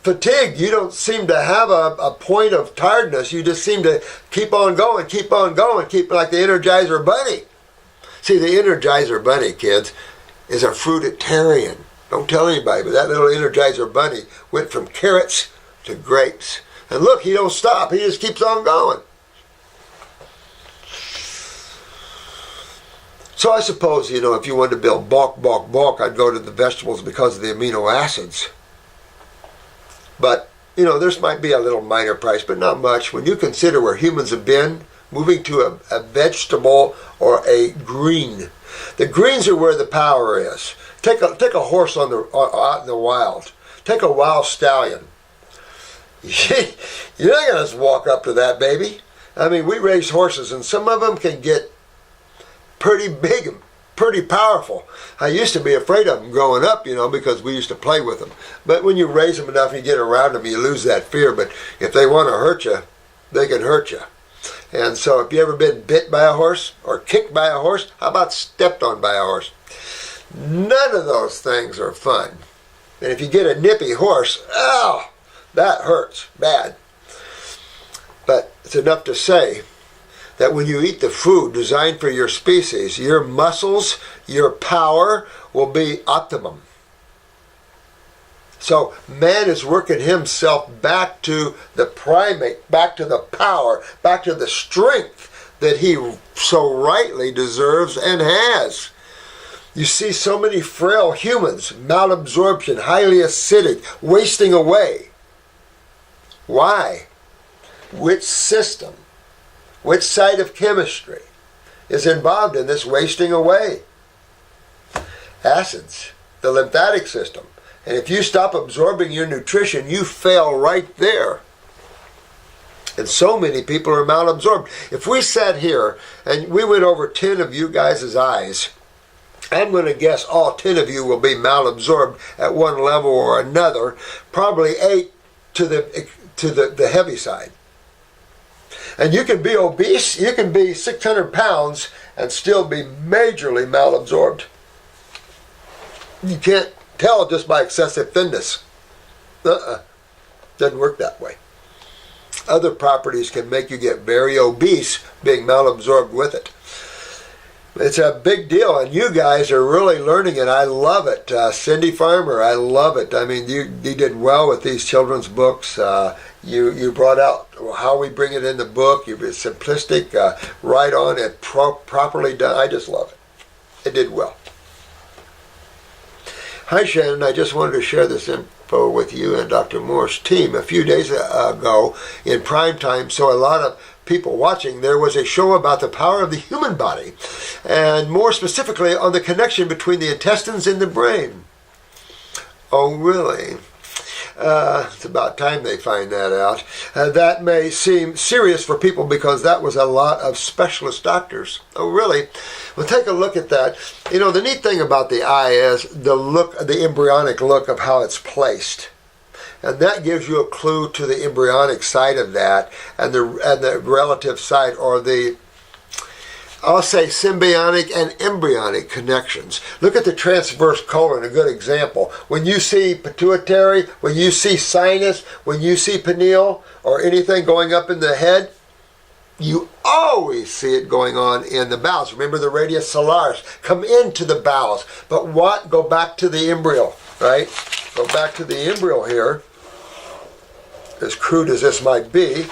fatigue. You don't seem to have a point of tiredness. You just seem to keep on going, keep like the Energizer Bunny. See, the Energizer Bunny, kids, is a fruitarian. Don't tell anybody, but that little Energizer Bunny went from carrots to grapes. And look, he don't stop. He just keeps on going. So I suppose, if you wanted to build bulk, I'd go to the vegetables because of the amino acids. But, this might be a little minor price, but not much. When you consider where humans have been, moving to a vegetable or a green. The greens are where the power is. Take a horse out in the wild. Take a wild stallion. You're not going to just walk up to that baby. I mean, we raise horses, and some of them can get pretty big and pretty powerful. I used to be afraid of them growing up, because we used to play with them. But when you raise them enough and you get around them, you lose that fear. But if they want to hurt you, they can hurt you. And so if you ever been bit by a horse or kicked by a horse, how about stepped on by a horse? None of those things are fun. And if you get a nippy horse, that hurts bad. But it's enough to say that when you eat the food designed for your species, your muscles, your power will be optimum. So man is working himself back to the primate, back to the power, back to the strength that he so rightly deserves and has. You see so many frail humans, malabsorption, highly acidic, wasting away. Why? Which system, which side of chemistry is involved in this wasting away? Acids, the lymphatic system. And if you stop absorbing your nutrition, you fail right there. And so many people are malabsorbed. If we sat here and we went over 10 of you guys' eyes, I'm going to guess all 10 of you will be malabsorbed at one level or another, probably 8 to the heavy side. And you can be obese, you can be 600 pounds and still be majorly malabsorbed. You can't tell just by excessive thinness. Doesn't work that way. Other properties can make you get very obese, being malabsorbed with it. It's a big deal, and you guys are really learning it. I love it. Cindy Farmer, I love it. I mean, you did well with these children's books. You brought out how we bring it in the book. You've been simplistic, right on, and properly done. I just love it. It did well. Hi, Shannon. I just wanted to share this info with you and Dr. Morse's team. A few days ago in prime time, so a lot of people watching, there was a show about the power of the human body, and more specifically on the connection between the intestines and the brain. Oh, really? It's about time they find that out. That may seem serious for people because that was a lot of specialist doctors. Oh, really? Well, take a look at that. The neat thing about the eye is the look, the embryonic look of how it's placed. And that gives you a clue to the embryonic side of that and the relative side, or the, I'll say, symbiotic and embryonic connections. Look at the transverse colon, a good example. When you see pituitary, when you see sinus, when you see pineal, or anything going up in the head, you always see it going on in the bowels. Remember the radius solaris, come into the bowels. But what? Go back to the embryo, right? Go back to the embryo here, as crude as this might be,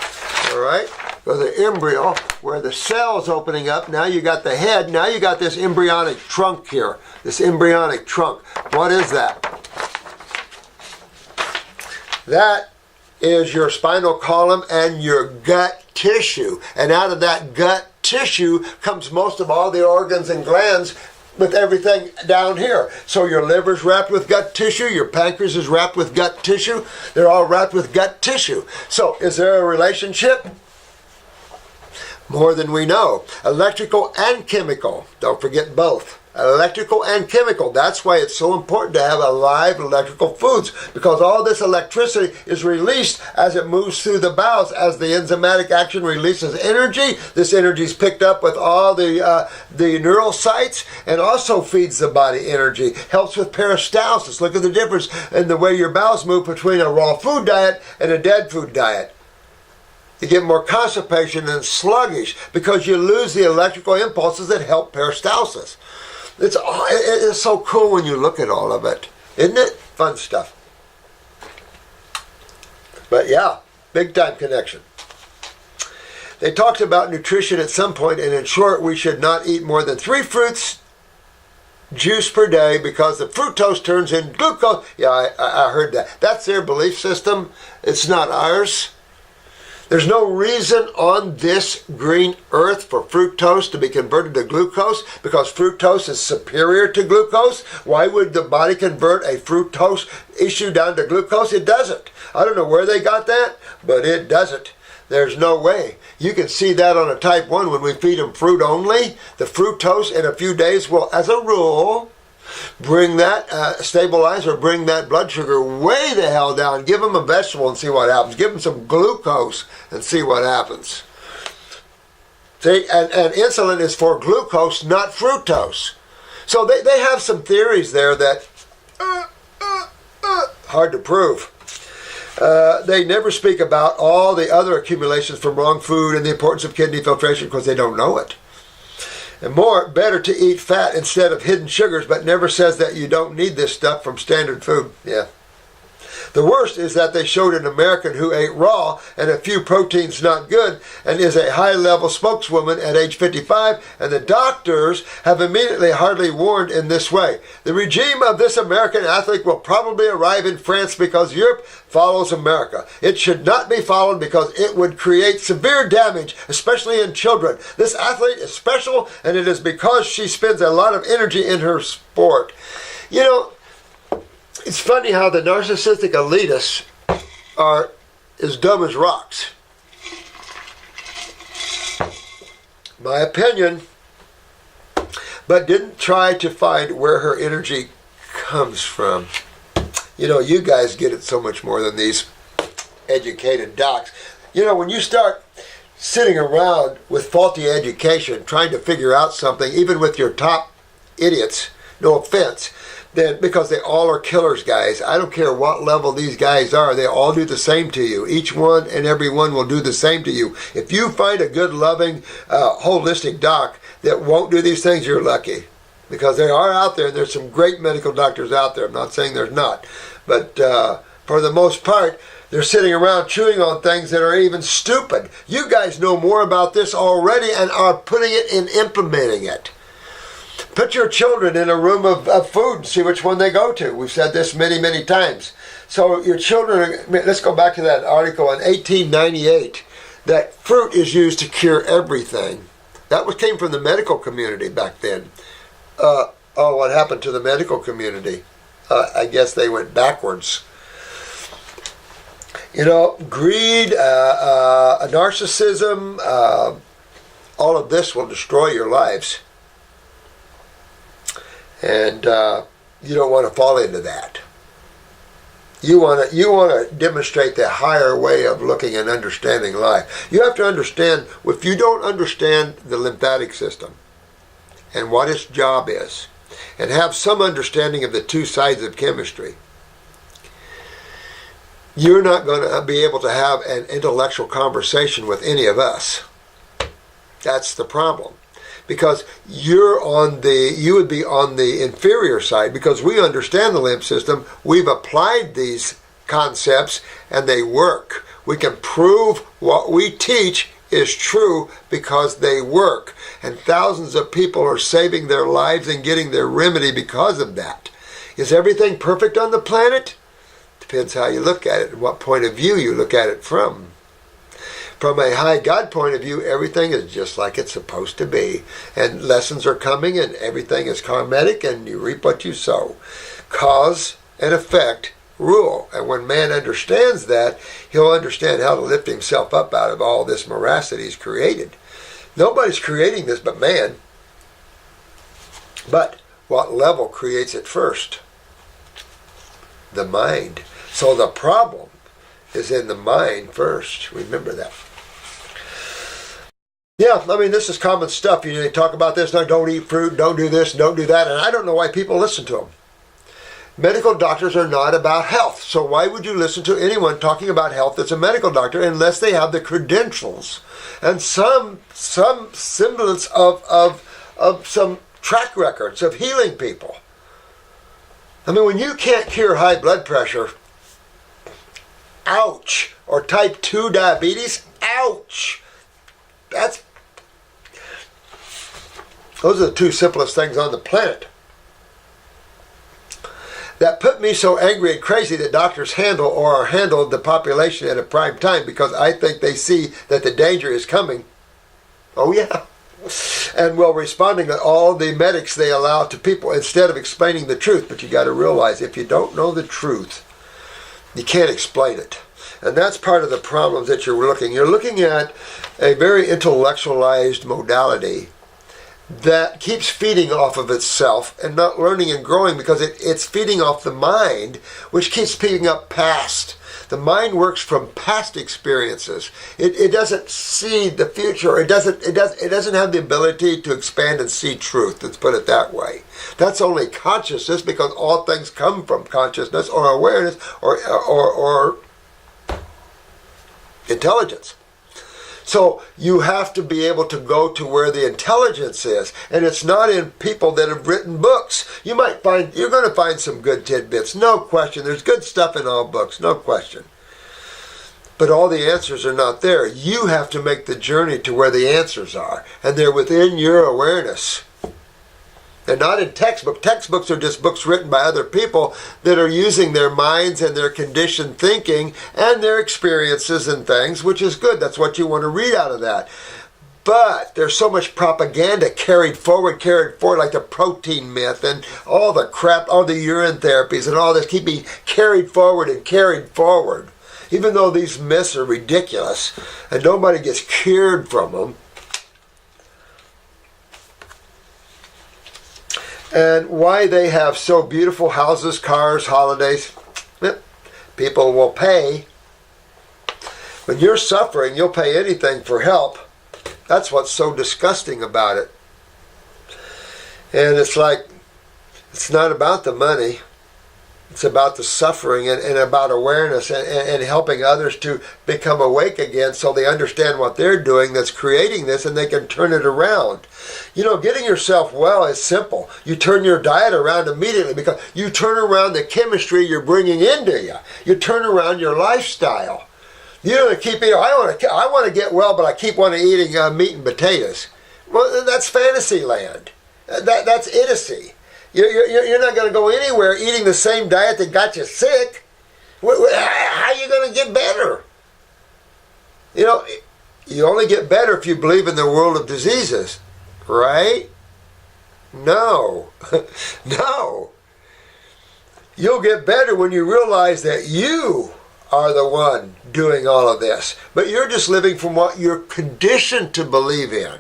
all right? Go to the embryo, where the cell is opening up. Now you got the head. Now you got this embryonic trunk here, this embryonic trunk. What is that? That is your spinal column and your gut tissue. And out of that gut tissue comes most of all the organs and glands, with everything down here. So your liver's wrapped with gut tissue, your pancreas is wrapped with gut tissue, they're all wrapped with gut tissue. So is there a relationship? more than we know. Electrical and chemical. Don't forget both. Electrical and chemical. That's why it's so important to have alive electrical foods, because all this electricity is released as it moves through the bowels. As the enzymatic action releases energy, this energy is picked up with all the neural sites and also feeds the body energy. Helps with peristalsis. Look at the difference in the way your bowels move between a raw food diet and a dead food diet. You get more constipation and sluggish because you lose the electrical impulses that help peristalsis. It's so cool when you look at all of it, isn't it? Fun stuff. But yeah, big time connection. They talked about nutrition at some point, and in short, we should not eat more than 3 fruits juice per day because the fructose turns into glucose. Yeah, I heard that. That's their belief system. It's not ours. There's no reason on this green earth for fructose to be converted to glucose because fructose is superior to glucose. Why would the body convert a fructose issue down to glucose? It doesn't. I don't know where they got that, but it doesn't. There's no way. You can see that on a type 1 when we feed them fruit only. The fructose in a few days will, as a rule, bring that, stabilize or bring that blood sugar way the hell down. Give them a vegetable and see what happens. Give them some glucose and see what happens. See, and insulin is for glucose, not fructose. So they have some theories there that hard to prove. They never speak about all the other accumulations from wrong food and the importance of kidney filtration because they don't know it. And better to eat fat instead of hidden sugars, but never says that you don't need this stuff from standard food. Yeah. The worst is that they showed an American who ate raw and a few proteins not good and is a high-level spokeswoman at age 55, and the doctors have immediately hardly warned in this way. The regime of this American athlete will probably arrive in France because Europe follows America. It should not be followed because it would create severe damage, especially in children. This athlete is special, and it is because she spends a lot of energy in her sport. You know, it's funny how the narcissistic elitists are as dumb as rocks. My opinion, but didn't try to find where her energy comes from. You know, you guys get it so much more than these educated docs. You know, when you start sitting around with faulty education, trying to figure out something, even with your top idiots, no offense, then because they all are killers, guys. I don't care what level these guys are. They all do the same to you. Each one and every one will do the same to you. If you find a good, loving, holistic doc that won't do these things, you're lucky. Because they are out there. There's some great medical doctors out there. I'm not saying there's not. But for the most part, they're sitting around chewing on things that are even stupid. You guys know more about this already and are putting it and implementing it. Put your children in a room of food and see which one they go to. We've said this many, many times. So your children, let's go back to that article in 1898, that fruit is used to cure everything. That came from the medical community back then. What happened to the medical community? I guess they went backwards. You know, greed, narcissism, all of this will destroy your lives. And you don't want to fall into that. You want to demonstrate the higher way of looking and understanding life. You have to understand, if you don't understand the lymphatic system and what its job is, and have some understanding of the two sides of chemistry, you're not going to be able to have an intellectual conversation with any of us. That's the problem. Because you would be on the inferior side, because we understand the lymph system. We've applied these concepts and they work. We can prove what we teach is true because they work. And thousands of people are saving their lives and getting their remedy because of that. Is everything perfect on the planet? Depends how you look at it and what point of view you look at it from. From a high God point of view, everything is just like it's supposed to be. And lessons are coming and everything is karmatic and you reap what you sow. Cause and effect rule. And when man understands that, he'll understand how to lift himself up out of all this morass that he's created. Nobody's creating this but man. But what level creates it first? The mind. So the problem is in the mind first. Remember that. Yeah, I mean, this is common stuff. They talk about this, no, don't eat fruit, don't do this, don't do that, and I don't know why people listen to them. Medical doctors are not about health, so why would you listen to anyone talking about health that's a medical doctor unless they have the credentials and some semblance of some track records of healing people? I mean, when you can't cure high blood pressure, ouch, or type 2 diabetes, ouch. Those are the two simplest things on the planet. That put me so angry and crazy that doctors handle or are handled the population at a prime time because I think they see that the danger is coming. Oh yeah. And while responding to all the medics they allow to people instead of explaining the truth. But you got to realize if you don't know the truth, you can't explain it. And that's part of the problems that you're looking. You're looking at a very intellectualized modality that keeps feeding off of itself and not learning and growing because it's feeding off the mind, which keeps picking up past. The mind works from past experiences. It doesn't see the future. It doesn't have the ability to expand and see truth. Let's put it that way. That's only consciousness because all things come from consciousness or awareness or intelligence. So you have to be able to go to where the intelligence is, and it's not in people that have written books. You're going to find some good tidbits, no question. There's good stuff in all books, no question. But all the answers are not there. You have to make the journey to where the answers are, and they're within your awareness. They're not in textbooks. Textbooks are just books written by other people that are using their minds and their conditioned thinking and their experiences and things, which is good. That's what you want to read out of that. But there's so much propaganda carried forward, like the protein myth and all the crap, all the urine therapies and all this keep being carried forward and carried forward. Even though these myths are ridiculous and nobody gets cured from them. And why they have so beautiful houses, cars, holidays. People will pay. When you're suffering, you'll pay anything for help. That's what's so disgusting about it. And it's like, it's not about the money. It's about the suffering and about awareness and helping others to become awake again so they understand what they're doing that's creating this and they can turn it around. Getting yourself well is simple. You turn your diet around immediately because you turn around the chemistry you're bringing into you. You turn around your lifestyle. You don't keep eating, I want to get well, but I keep wanting eating meat and potatoes. Well, that's fantasy land. That's idiocy. You're not going to go anywhere eating the same diet that got you sick. How are you going to get better? You only get better if you believe in the world of diseases, right? No. No. You'll get better when you realize that you are the one doing all of this. But you're just living from what you're conditioned to believe in.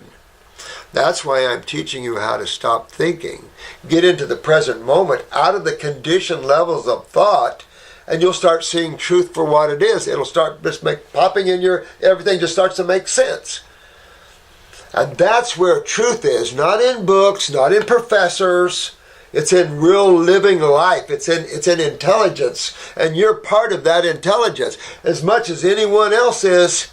That's why I'm teaching you how to stop thinking. Get into the present moment, out of the conditioned levels of thought, and you'll start seeing truth for what it is. It'll start just popping in everything just starts to make sense. And that's where truth is, not in books, not in professors. It's in real living life. It's in intelligence, and you're part of that intelligence as much as anyone else is.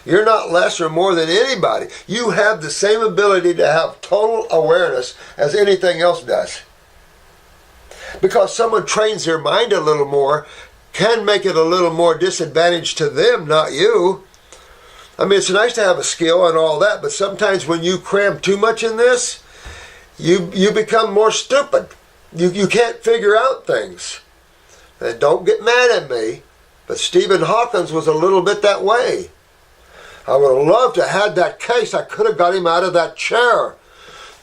You're not less or more than anybody. You have the same ability to have total awareness as anything else does. Because someone trains their mind a little more can make it a little more disadvantage to them, not you. I mean, it's nice to have a skill and all that, but sometimes when you cram too much in this, you become more stupid. You can't figure out things. And don't get mad at me, but Stephen Hawking was a little bit that way. I would have loved to have had that case. I could have got him out of that chair.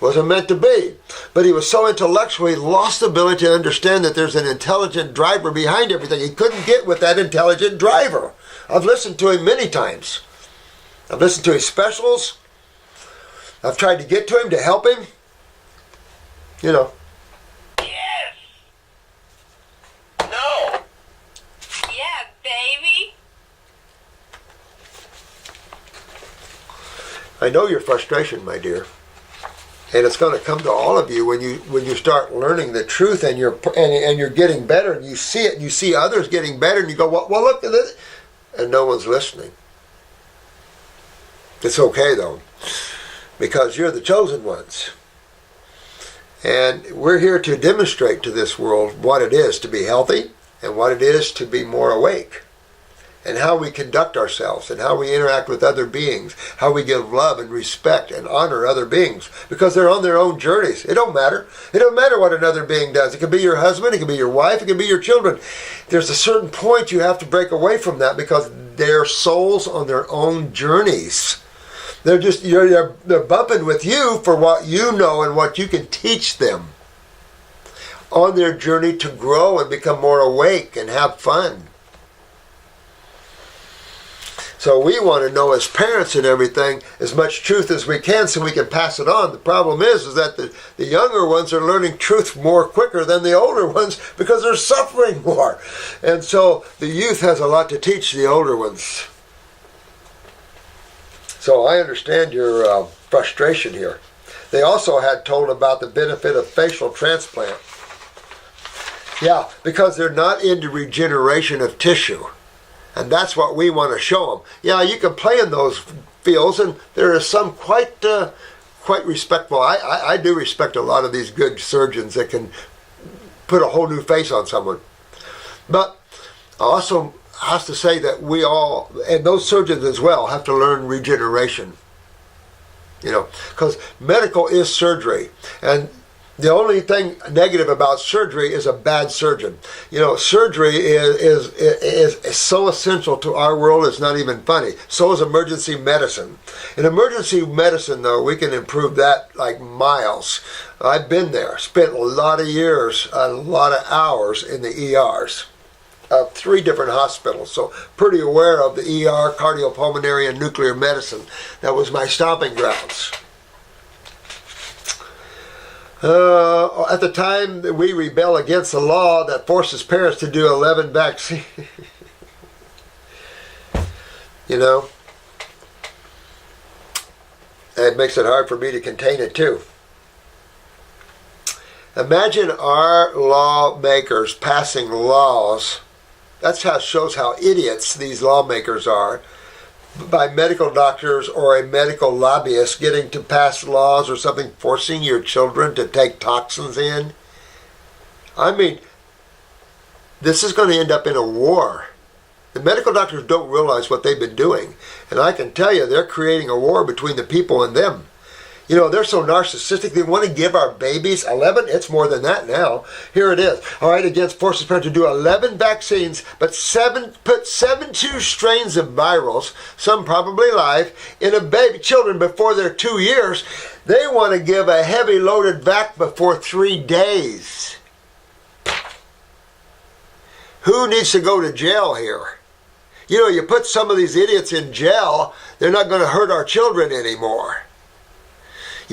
Wasn't meant to be. But he was so intellectual, he lost the ability to understand that there's an intelligent driver behind everything. He couldn't get with that intelligent driver. I've listened to him many times. I've listened to his specials. I've tried to get to him to help him. You know. Yes. No. Yeah, baby. I know your frustration, my dear. And it's going to come to all of you when you start learning the truth and you're getting better and you see it and you see others getting better and you go, well look at this, and no one's listening. It's okay though, because you're the chosen ones. And we're here to demonstrate to this world what it is to be healthy and what it is to be more awake. And how we conduct ourselves and how we interact with other beings, how we give love and respect and honor other beings, because they're on their own journeys. It don't matter. It don't matter what another being does. It can be your husband, it can be your wife, it can be your children. There's a certain point you have to break away from that because they're souls on their own journeys. They're bumping with you for what you know and what you can teach them on their journey to grow and become more awake and have fun. So we want to know as parents and everything as much truth as we can so we can pass it on. The problem is that the younger ones are learning truth more quicker than the older ones because they're suffering more. And so the youth has a lot to teach the older ones. So I understand your frustration here. They also had told about the benefit of facial transplant. Yeah, because they're not into regeneration of tissue. And that's what we want to show them. Yeah, you can play in those fields, and there are some quite respectful. I do respect a lot of these good surgeons that can put a whole new face on someone. But I also have to say that we all, and those surgeons as well, have to learn regeneration. You know, because medical is surgery. And the only thing negative about surgery is a bad surgeon. You know, surgery is so essential to our world, it's not even funny. So is emergency medicine. In emergency medicine, though, we can improve that like miles. I've been there, spent a lot of years, a lot of hours in the ERs of 3 different hospitals. So pretty aware of the ER, cardiopulmonary, and nuclear medicine. That was my stomping grounds. At the time that we rebel against the law that forces parents to do 11 vaccines, you know, it makes it hard for me to contain it too. Imagine our lawmakers passing laws. That's how it shows how idiots these lawmakers are. By medical doctors or a medical lobbyist getting to pass laws or something forcing your children to take toxins in. I mean, this is going to end up in a war. The medical doctors don't realize what they've been doing. And I can tell you, they're creating a war between the people and them. You know, they're so narcissistic, they want to give our babies 11, it's more than that now. Here it is. All right, against forces parents to do 11 vaccines, but put 72 strains of virals, some probably live, in children before they're 2 years. They want to give a heavy loaded vac before 3 days. Who needs to go to jail here? You know, you put some of these idiots in jail, they're not going to hurt our children anymore.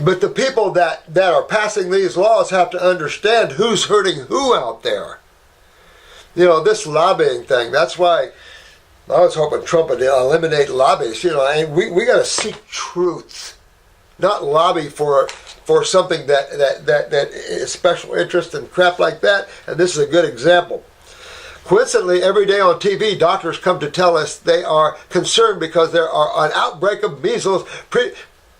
But the people that are passing these laws have to understand who's hurting who out there. You know, this lobbying thing, that's why I was hoping Trump would eliminate lobbies. You know, and we got to seek truth, not lobby for something that is special interest and crap like that. And this is a good example. Coincidentally, every day on TV, doctors come to tell us they are concerned because there are an outbreak of measles.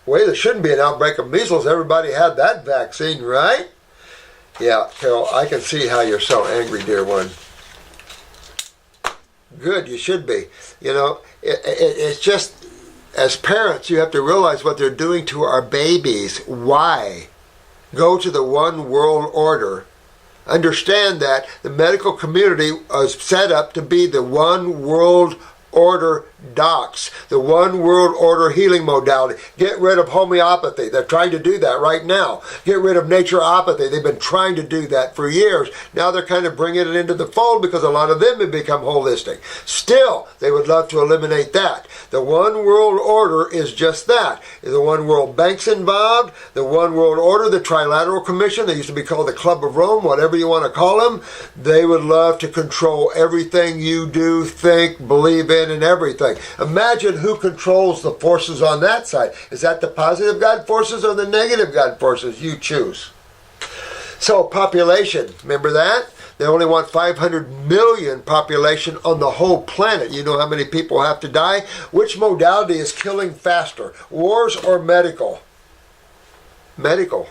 Well, there shouldn't be an outbreak of measles. Everybody had that vaccine, right? Yeah, Carol, I can see how you're so angry, dear one. Good, you should be. You know, it's just, as parents, you have to realize what they're doing to our babies. Why? Go to the one world order. Understand that the medical community was set up to be the one world order docs, the one world order healing modality. Get rid of homeopathy. They're trying to do that right now. Get rid of naturopathy. They've been trying to do that for years. Now they're kind of bringing it into the fold because a lot of them have become holistic. Still, they would love to eliminate that. The one world order is just that. The one world bank's involved, the one world order, the Trilateral Commission, they used to be called the Club of Rome, whatever you want to call them. They would love to control everything you do, think, believe in, and everything. Imagine who controls the forces on that side. Is that the positive God forces or the negative God forces? You choose. So population, remember that? They only want 500 million population on the whole planet. You know how many people have to die? Which modality is killing faster? Wars or medical? Medical.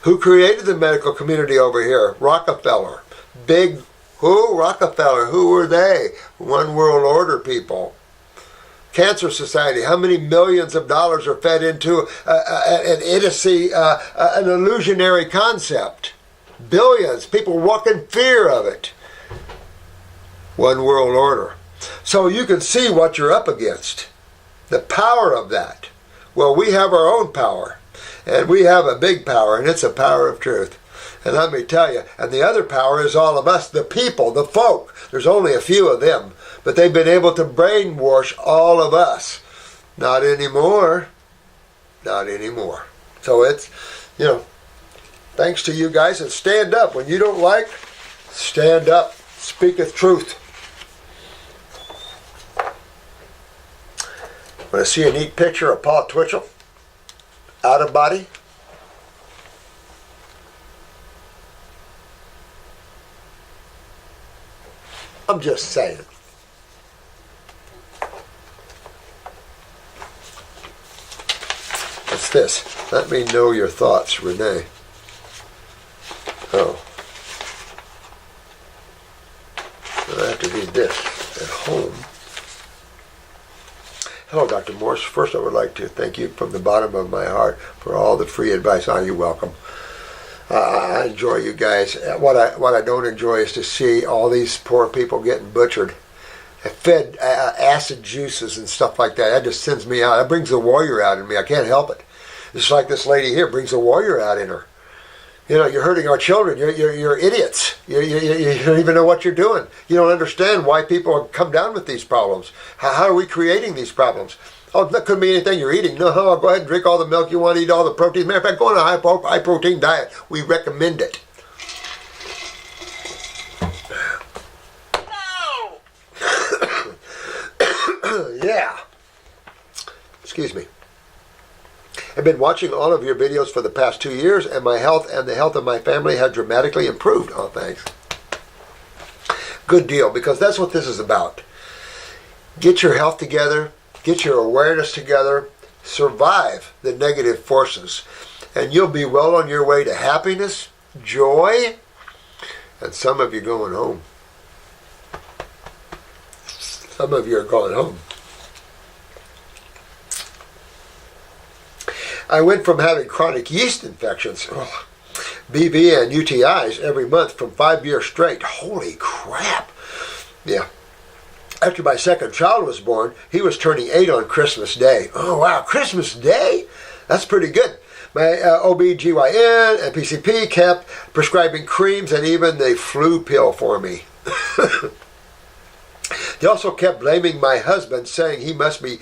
Who created the medical community over here? Rockefeller. Big who? Rockefeller. Who were they? One world order people. Cancer Society, how many millions of dollars are fed into an idiocy, an illusionary concept? Billions. People walk in fear of it. One world order. So you can see what you're up against. The power of that. Well, we have our own power. And we have a big power, and it's a power of truth. And let me tell you, and the other power is all of us, the people, the folk. There's only a few of them. But they've been able to brainwash all of us. Not anymore. Not anymore. So it's, thanks to you guys, and stand up. When you don't like, stand up. Speaketh truth. Want to see a neat picture of Paul Twitchell? Out of body? I'm just saying. What's this? Let me know your thoughts, Renee. Oh. I have to read this at home. Hello, Dr. Morse. First, I would like to thank you from the bottom of my heart for all the free advice. You're welcome. I enjoy you guys. What I don't enjoy is to see all these poor people getting butchered, fed acid juices and stuff like that. That just sends me out. That brings the warrior out in me. I can't help it. It's like this lady here brings the warrior out in her. You're hurting our children. You're idiots. You don't even know what you're doing. You don't understand why people come down with these problems. How are we creating these problems? Oh, that couldn't be anything you're eating. No, go ahead and drink all the milk you want, eat all the protein. Matter of fact, go on a high protein diet. We recommend it. No. Yeah. Excuse me. I've been watching all of your videos for the past 2 years, and my health and the health of my family have dramatically improved. Oh, thanks. Good deal, because that's what this is about. Get your health together. Get your awareness together, survive the negative forces, and you'll be well on your way to happiness, joy, and some of you going home. Some of you are going home. I went from having chronic yeast infections, BV and UTIs every month from 5 years straight. Holy crap. Yeah. After my second child was born, he was turning 8 on Christmas Day. Oh, wow, Christmas Day? That's pretty good. My OB/GYN and PCP kept prescribing creams and even the flu pill for me. They also kept blaming my husband, saying he must be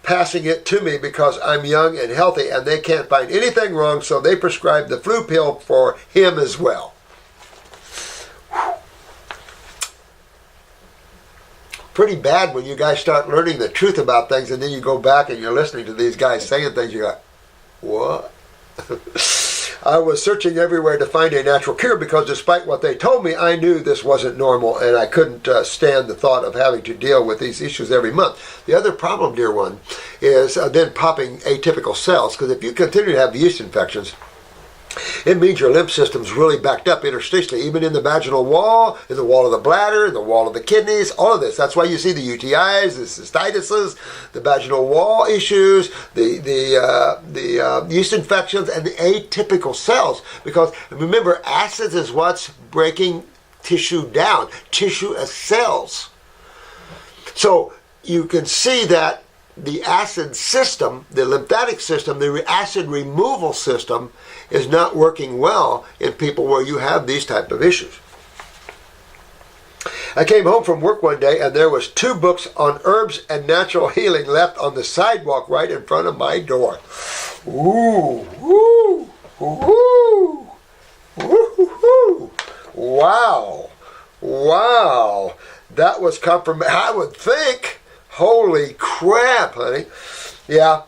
passing it to me because I'm young and healthy, and they can't find anything wrong, so they prescribed the flu pill for him as well. Pretty bad when you guys start learning the truth about things, and then you go back and you're listening to these guys saying things, you go, what? I was searching everywhere to find a natural cure because despite what they told me, I knew this wasn't normal, and I couldn't stand the thought of having to deal with these issues every month. The other problem, dear one, is then popping atypical cells, because if you continue to have yeast infections, it means your lymph system's really backed up interstitially, even in the vaginal wall, in the wall of the bladder, in the wall of the kidneys, all of this. That's why you see the UTIs, the cystitises, the vaginal wall issues, the yeast infections, and the atypical cells. Because remember, acids is what's breaking tissue down, tissue as cells. So you can see that the acid system, the lymphatic system, the acid removal system is not working well in people where you have these type of issues. I came home from work one day and there was 2 books on herbs and natural healing left on the sidewalk right in front of my door. Ooh, ooh, ooh, ooh, wow, wow. That was confirmation, I would think. Holy crap, honey. Yeah,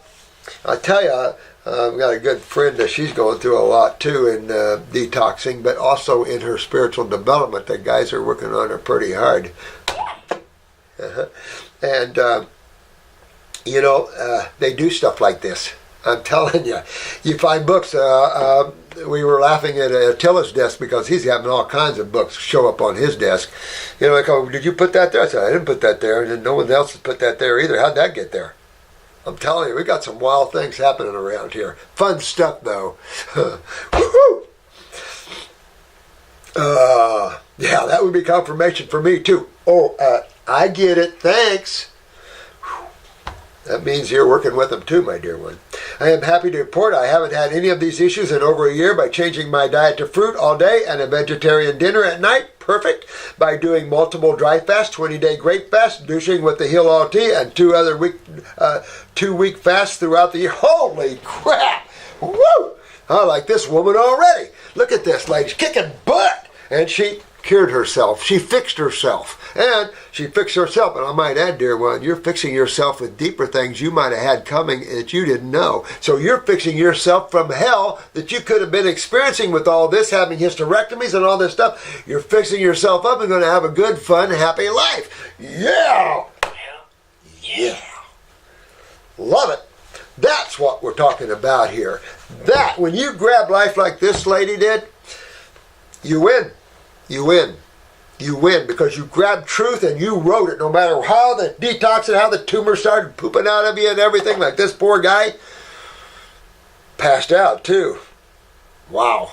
I tell you, I've got a good friend that she's going through a lot too in detoxing, but also in her spiritual development. The guys are working on her pretty hard. And, they do stuff like this. I'm telling you. You find books. We were laughing at Attila's desk because he's having all kinds of books show up on his desk. Like, oh, did you put that there? I said, I didn't put that there. And then no one else has put that there either. How'd that get there? I'm telling you, we got some wild things happening around here. Fun stuff, though. Woo-hoo! Yeah, that would be confirmation for me, too. Oh, I get it. Thanks. That means you're working with them, too, my dear one. I am happy to report I haven't had any of these issues in over a year by changing my diet to fruit all day and a vegetarian dinner at night. Perfect. By doing multiple dry fasts, 20-day grape fast, douching with the Heal All Tea, and 2 other two-week fasts throughout the year. Holy crap! Woo! I like this woman already. Look at this lady. She's kicking butt. And she cured herself. She fixed herself. And she fixed herself. And I might add, dear one, you're fixing yourself with deeper things you might have had coming that you didn't know. So you're fixing yourself from hell that you could have been experiencing with all this, having hysterectomies and all this stuff. You're fixing yourself up and going to have a good, fun, happy life. Yeah! Yeah! Love it. That's what we're talking about here. That, when you grab life like this lady did, you win. You win. You win because you grabbed truth and you wrote it, no matter how the detox and how the tumor started pooping out of you and everything, like this poor guy. Passed out too. Wow.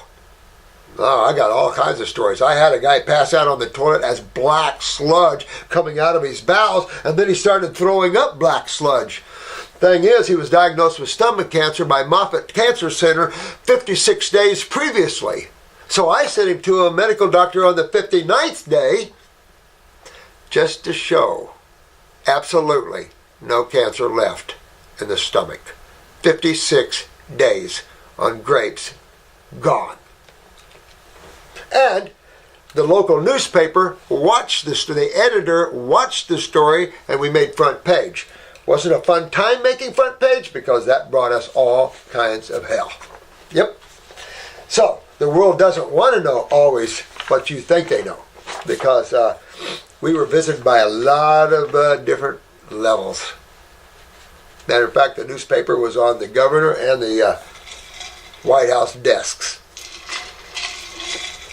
Oh, I got all kinds of stories. I had a guy pass out on the toilet as black sludge coming out of his bowels, and then he started throwing up black sludge. Thing is, he was diagnosed with stomach cancer by Moffitt Cancer Center 56 days previously. So I sent him to a medical doctor on the 59th day just to show absolutely no cancer left in the stomach. 56 days on grapes, gone. And the local newspaper watched this, the editor watched the story, and we made front page. Wasn't a fun time making front page because that brought us all kinds of hell. Yep. So, the world doesn't want to know always what you think they know because we were visited by a lot of different levels. Matter of fact, the newspaper was on the governor and the White House desks.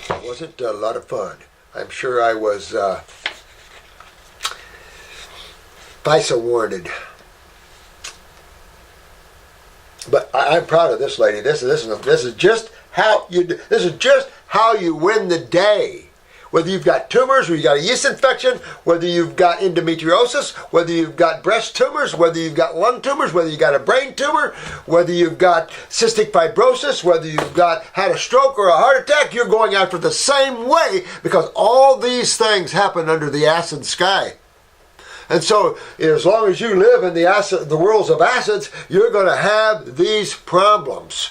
It wasn't a lot of fun. I'm sure I was FISA warranted. But I'm proud of this lady. This is just how you do. This is just how you win the day. Whether you've got tumors, or you've got a yeast infection, whether you've got endometriosis, whether you've got breast tumors, whether you've got lung tumors, whether you've got a brain tumor, whether you've got cystic fibrosis, whether you've had a stroke or a heart attack, you're going after the same way because all these things happen under the acid sky. And so, as long as you live in the worlds of acids, you're going to have these problems.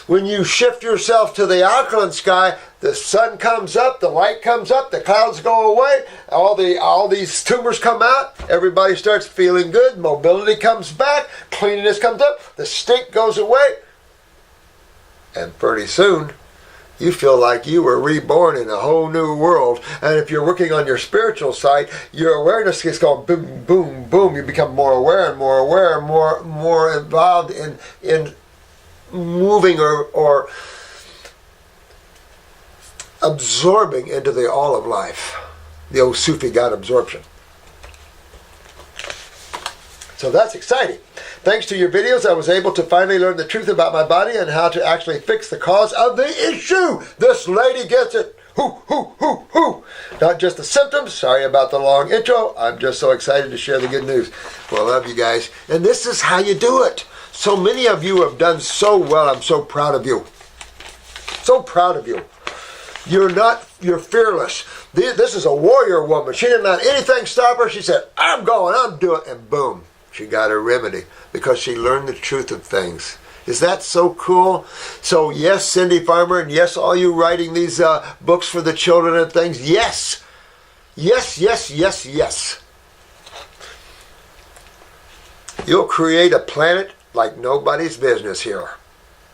When you shift yourself to the alkaline sky, the sun comes up, the light comes up, the clouds go away, all these tumors come out, everybody starts feeling good, mobility comes back, cleanliness comes up, the stink goes away, and pretty soon, you feel like you were reborn in a whole new world. And if you're working on your spiritual side, your awareness gets going boom, boom, boom. You become more aware and more aware and more involved in moving or absorbing into the all of life. The old Sufi God absorption. So that's exciting. Thanks to your videos, I was able to finally learn the truth about my body and how to actually fix the cause of the issue. This lady gets it. Hoo. Not just the symptoms. Sorry about the long intro. I'm just so excited to share the good news. Well, I love you guys. And this is how you do it. So many of you have done so well. I'm so proud of you. So proud of you. You're fearless. This is a warrior woman. She didn't let anything stop her. She said, I'm going, I'm doing it. And boom, she got her remedy because she learned the truth of things. Is that so cool? So yes, Cindy Farmer, and yes, all you writing these books for the children and things, yes. Yes. You'll create a planet like nobody's business here.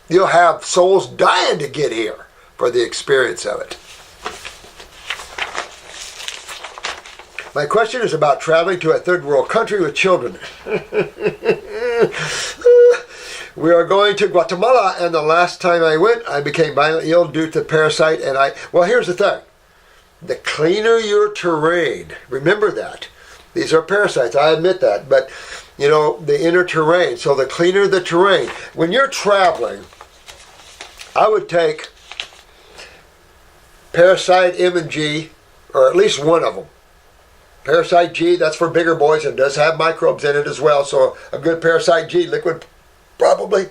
You'll have souls dying to get here for the experience of it. My question is about traveling to a third world country with children. We are going to Guatemala, and the last time I went, I became violently ill due to parasite, well, here's the thing. The cleaner your terrain, remember that. These are parasites, I admit that, but, the inner terrain. So the cleaner the terrain. When you're traveling, I would take Parasite M and G, or at least one of them. Parasite G, that's for bigger boys and does have microbes in it as well, so a good Parasite G liquid, probably.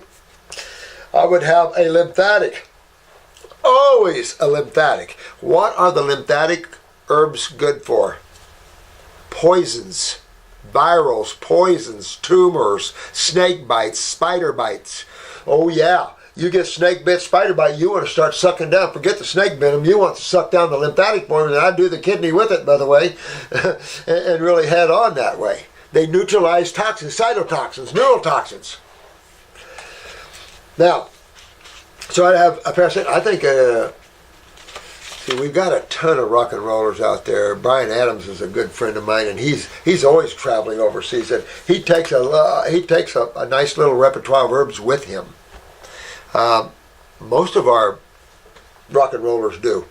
I would have a lymphatic. Always a lymphatic. What are the lymphatic herbs good for? Poisons, virals, poisons, tumors, snake bites, spider bites. Oh yeah. You get snake bit, spider bite, you want to start sucking down. Forget the snake venom. You want to suck down the lymphatic form, and I do the kidney with it, by the way, and really head on that way. They neutralize toxins, cytotoxins, neurotoxins. Now, so I have a parasite. I think, see, we've got a ton of rock and rollers out there. Brian Adams is a good friend of mine, and he's always traveling overseas. And he takes a nice little repertoire of herbs with him. Most of our rock and rollers do,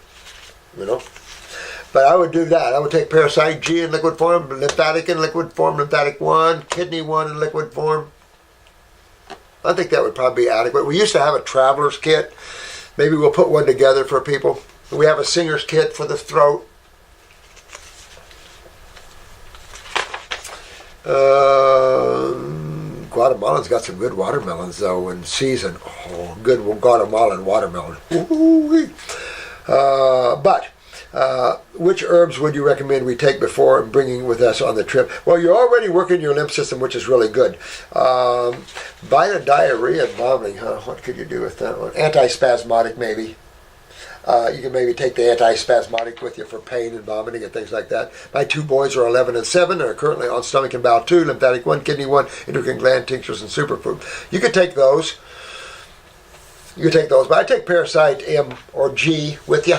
But I would do that. I would take Parasite G in liquid form, lymphatic in liquid form, lymphatic 1, kidney 1 in liquid form. I think that would probably be adequate. We used to have a traveler's kit. Maybe we'll put one together for people. We have a singer's kit for the throat. Guatemala's got some good watermelons, though, in season. Oh, good Guatemalan watermelon. But which herbs would you recommend we take before bringing with us on the trip? Well, you're already working your lymph system, which is really good. Violent diarrhea and vomiting, huh? What could you do with that one? Antispasmodic, maybe. You can maybe take the antispasmodic with you for pain and vomiting and things like that. My 2 boys are 11 and 7 and are currently on stomach and bowel 2, lymphatic 1, kidney 1, endocrine gland tinctures and superfood. You could take those. But I take Parasite M or G with you.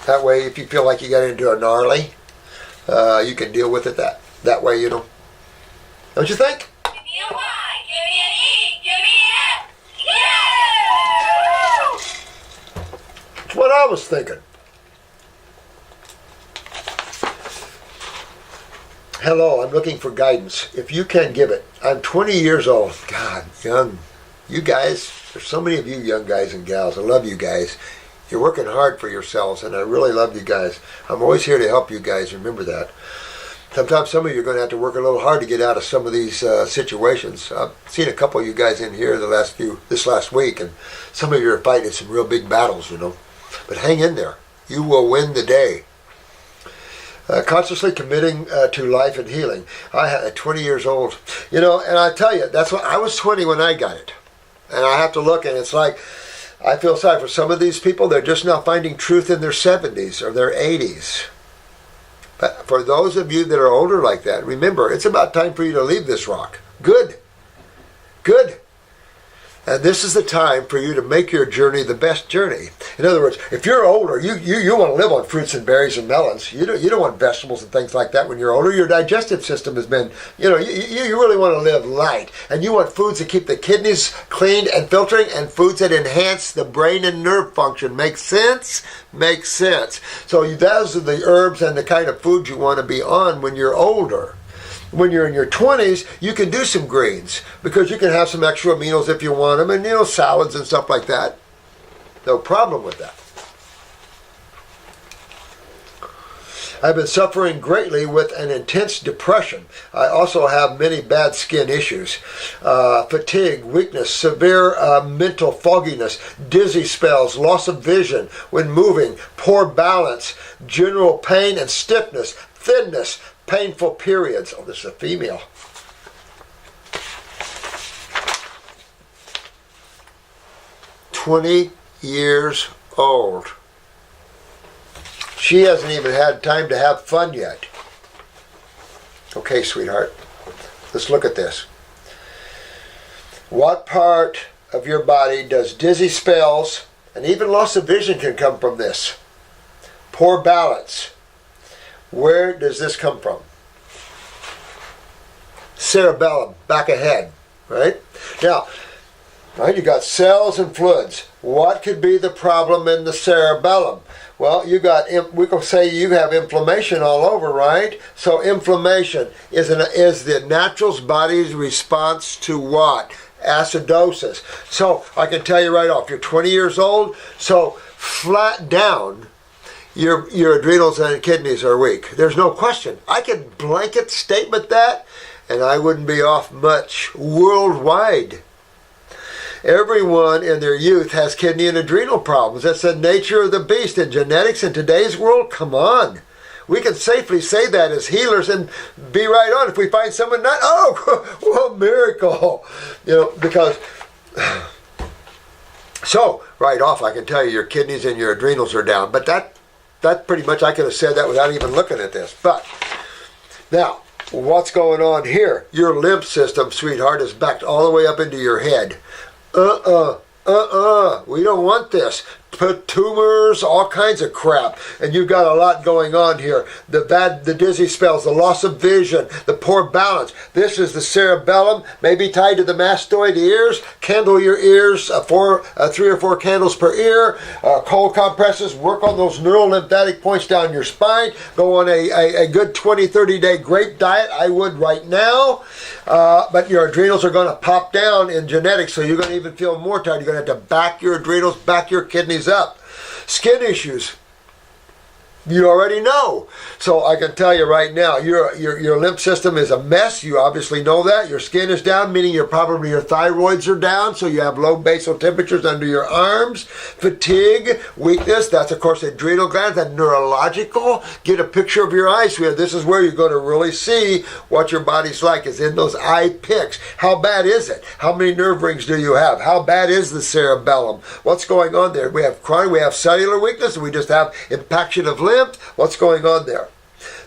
That way, if you feel like you got into a gnarly, you can deal with it that way, Don't you think? Give me a Y, give me an E, give me an F. Yeah! That's what I was thinking. Hello, I'm looking for guidance. If you can give it. I'm 20 years old. God, young. You guys, there's so many of you young guys and gals. I love you guys. You're working hard for yourselves, and I really love you guys. I'm always here to help you guys. Remember that. Sometimes some of you are going to have to work a little hard to get out of some of these situations. I've seen a couple of you guys in here this last week, and some of you are fighting some real big battles, But hang in there. You will win the day. Consciously committing to life and healing. I had 20 years old, and I tell you, that's what I was 20 when I got it, and I have to look, and it's like I feel sorry for some of these people. They're just now finding truth in their 70s or their 80s. But for those of you that are older like that, remember, it's about time for you to leave this rock. Good. And this is the time for you to make your journey the best journey. In other words, if you're older, you want to live on fruits and berries and melons. You don't want vegetables and things like that when you're older. Your digestive system has been, you really want to live light. And you want foods that keep the kidneys cleaned and filtering, and foods that enhance the brain and nerve function. Make sense? Makes sense. So those are the herbs and the kind of food you want to be on when you're older. When you're in your 20s, you can do some greens because you can have some extra aminos if you want them, and salads and stuff like that. No problem with that. I've been suffering greatly with an intense depression. I also have many bad skin issues. Fatigue, weakness, severe mental fogginess, dizzy spells, loss of vision when moving, poor balance, general pain and stiffness, thinness, painful periods. Oh, this is a female. "20 years old. She hasn't even had time to have fun yet." Okay, sweetheart, let's look at this. What part of your body does dizzy spells and even loss of vision can come from this? Poor balance. Where does this come from? Cerebellum, back ahead, right? Now, right, you got cells and fluids. What could be the problem in the cerebellum? Well, we can say you have inflammation all over, right? So inflammation is the natural body's response to what? Acidosis. So I can tell you right off, you're 20 years old, so flat down, your adrenals and kidneys are weak. There's no question. I could blanket statement that, and I wouldn't be off much worldwide. Everyone in their youth has kidney and adrenal problems. That's the nature of the beast. In genetics in today's world, come on. We can safely say that as healers and be right on. If we find someone not, what a miracle. Because, so right off I can tell you your kidneys and your adrenals are down. But that pretty much, I could have said that without even looking at this. But now, what's going on here? Your lymph system, sweetheart, is backed all the way up into your head. We don't want this. Put tumors, all kinds of crap. And you've got a lot going on here. The dizzy spells, the loss of vision, the poor balance. This is the cerebellum, maybe tied to the mastoid ears. Candle your ears, 3 or 4 candles per ear. Cold compresses, work on those neural lymphatic points down your spine. Go on a good 20, 30-day grape diet. I would right now. But your adrenals are going to pop down in genetics, so you're going to even feel more tired. You're going to have to back your adrenals, back your kidneys up. Skin issues, you already know. So I can tell you right now, your lymph system is a mess. You obviously know that. Your skin is down, meaning your thyroids are down, so you have low basal temperatures under your arms. Fatigue, weakness, that's of course adrenal glands, and neurological. Get a picture of your eyes here. This is where you're going to really see what your body's like, is in those eye picks. How bad is it? How many nerve rings do you have? How bad is the cerebellum? What's going on there? We have chronic, we have cellular weakness, and we just have impaction of lymph. What's going on there?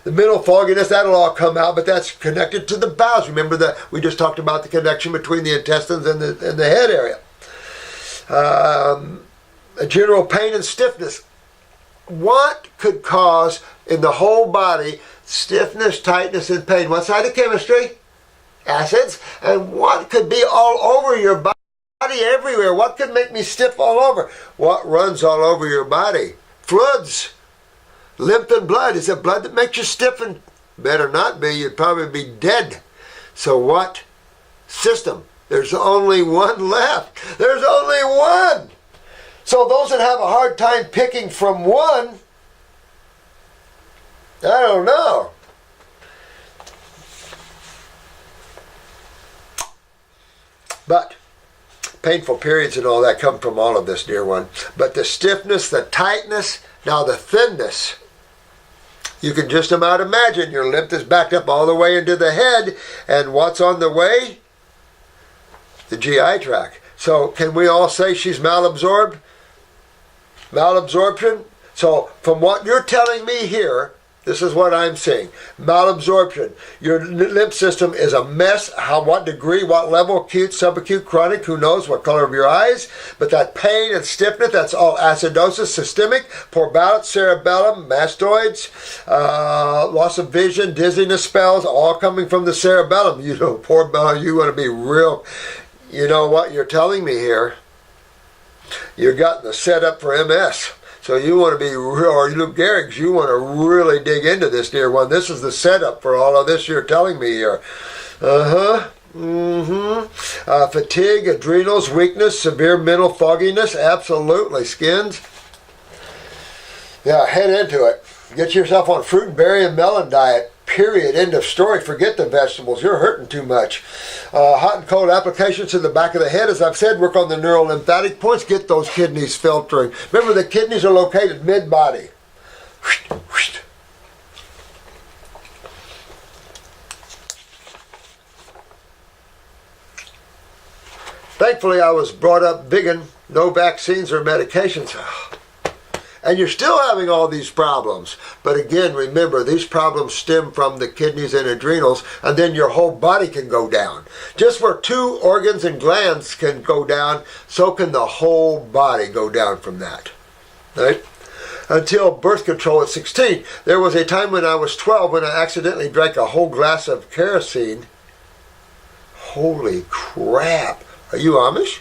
The mental fogginess, that'll all come out, but that's connected to the bowels. Remember that we just talked about the connection between the intestines and the head area. A general pain and stiffness. What could cause in the whole body stiffness, tightness, and pain? What side of chemistry? Acids. And what could be all over your body, everywhere? What could make me stiff all over? What runs all over your body? Fluids. Lymph and blood. Is it blood that makes you stiff? And better not be. You'd probably be dead. So what system? There's only one left. There's only one. So those that have a hard time picking from one, I don't know. But painful periods and all that come from all of this, dear one. But the stiffness, the tightness, now the thinness, you can just about imagine your lymph is backed up all the way into the head, and what's on the way? The GI tract. So can we all say she's malabsorbed? Malabsorption? So from what you're telling me here, this is what I'm seeing. Malabsorption. Your lymph system is a mess. What degree, what level, acute, subacute, chronic, who knows, what color of your eyes. But that pain and stiffness, that's all acidosis, systemic, poor balance, cerebellum, mastoids, loss of vision, dizziness spells, all coming from the cerebellum. You know, poor balance, you want to be real. You know what you're telling me here? You're getting the setup for MS. So you want to be real, or Luke Gehrig's, you want to really dig into this, dear one. This is the setup for all of this you're telling me here. Fatigue, adrenals, weakness, severe mental fogginess, absolutely. Skins. Yeah, head into it. Get yourself on fruit and berry and melon diet. Period. End of story. Forget the vegetables. You're hurting too much. Hot and cold applications to the back of the head. As I've said, work on the neural lymphatic points. Get those kidneys filtering. Remember, the kidneys are located mid-body. Thankfully, I was brought up vegan. No vaccines or medications. And you're still having all these problems. But again, remember, these problems stem from the kidneys and adrenals, and then your whole body can go down. Just where 2 organs and glands can go down, so can the whole body go down from that. Right? Until birth control at 16. There was a time when I was 12 when I accidentally drank a whole glass of kerosene. Holy crap. Are you Amish?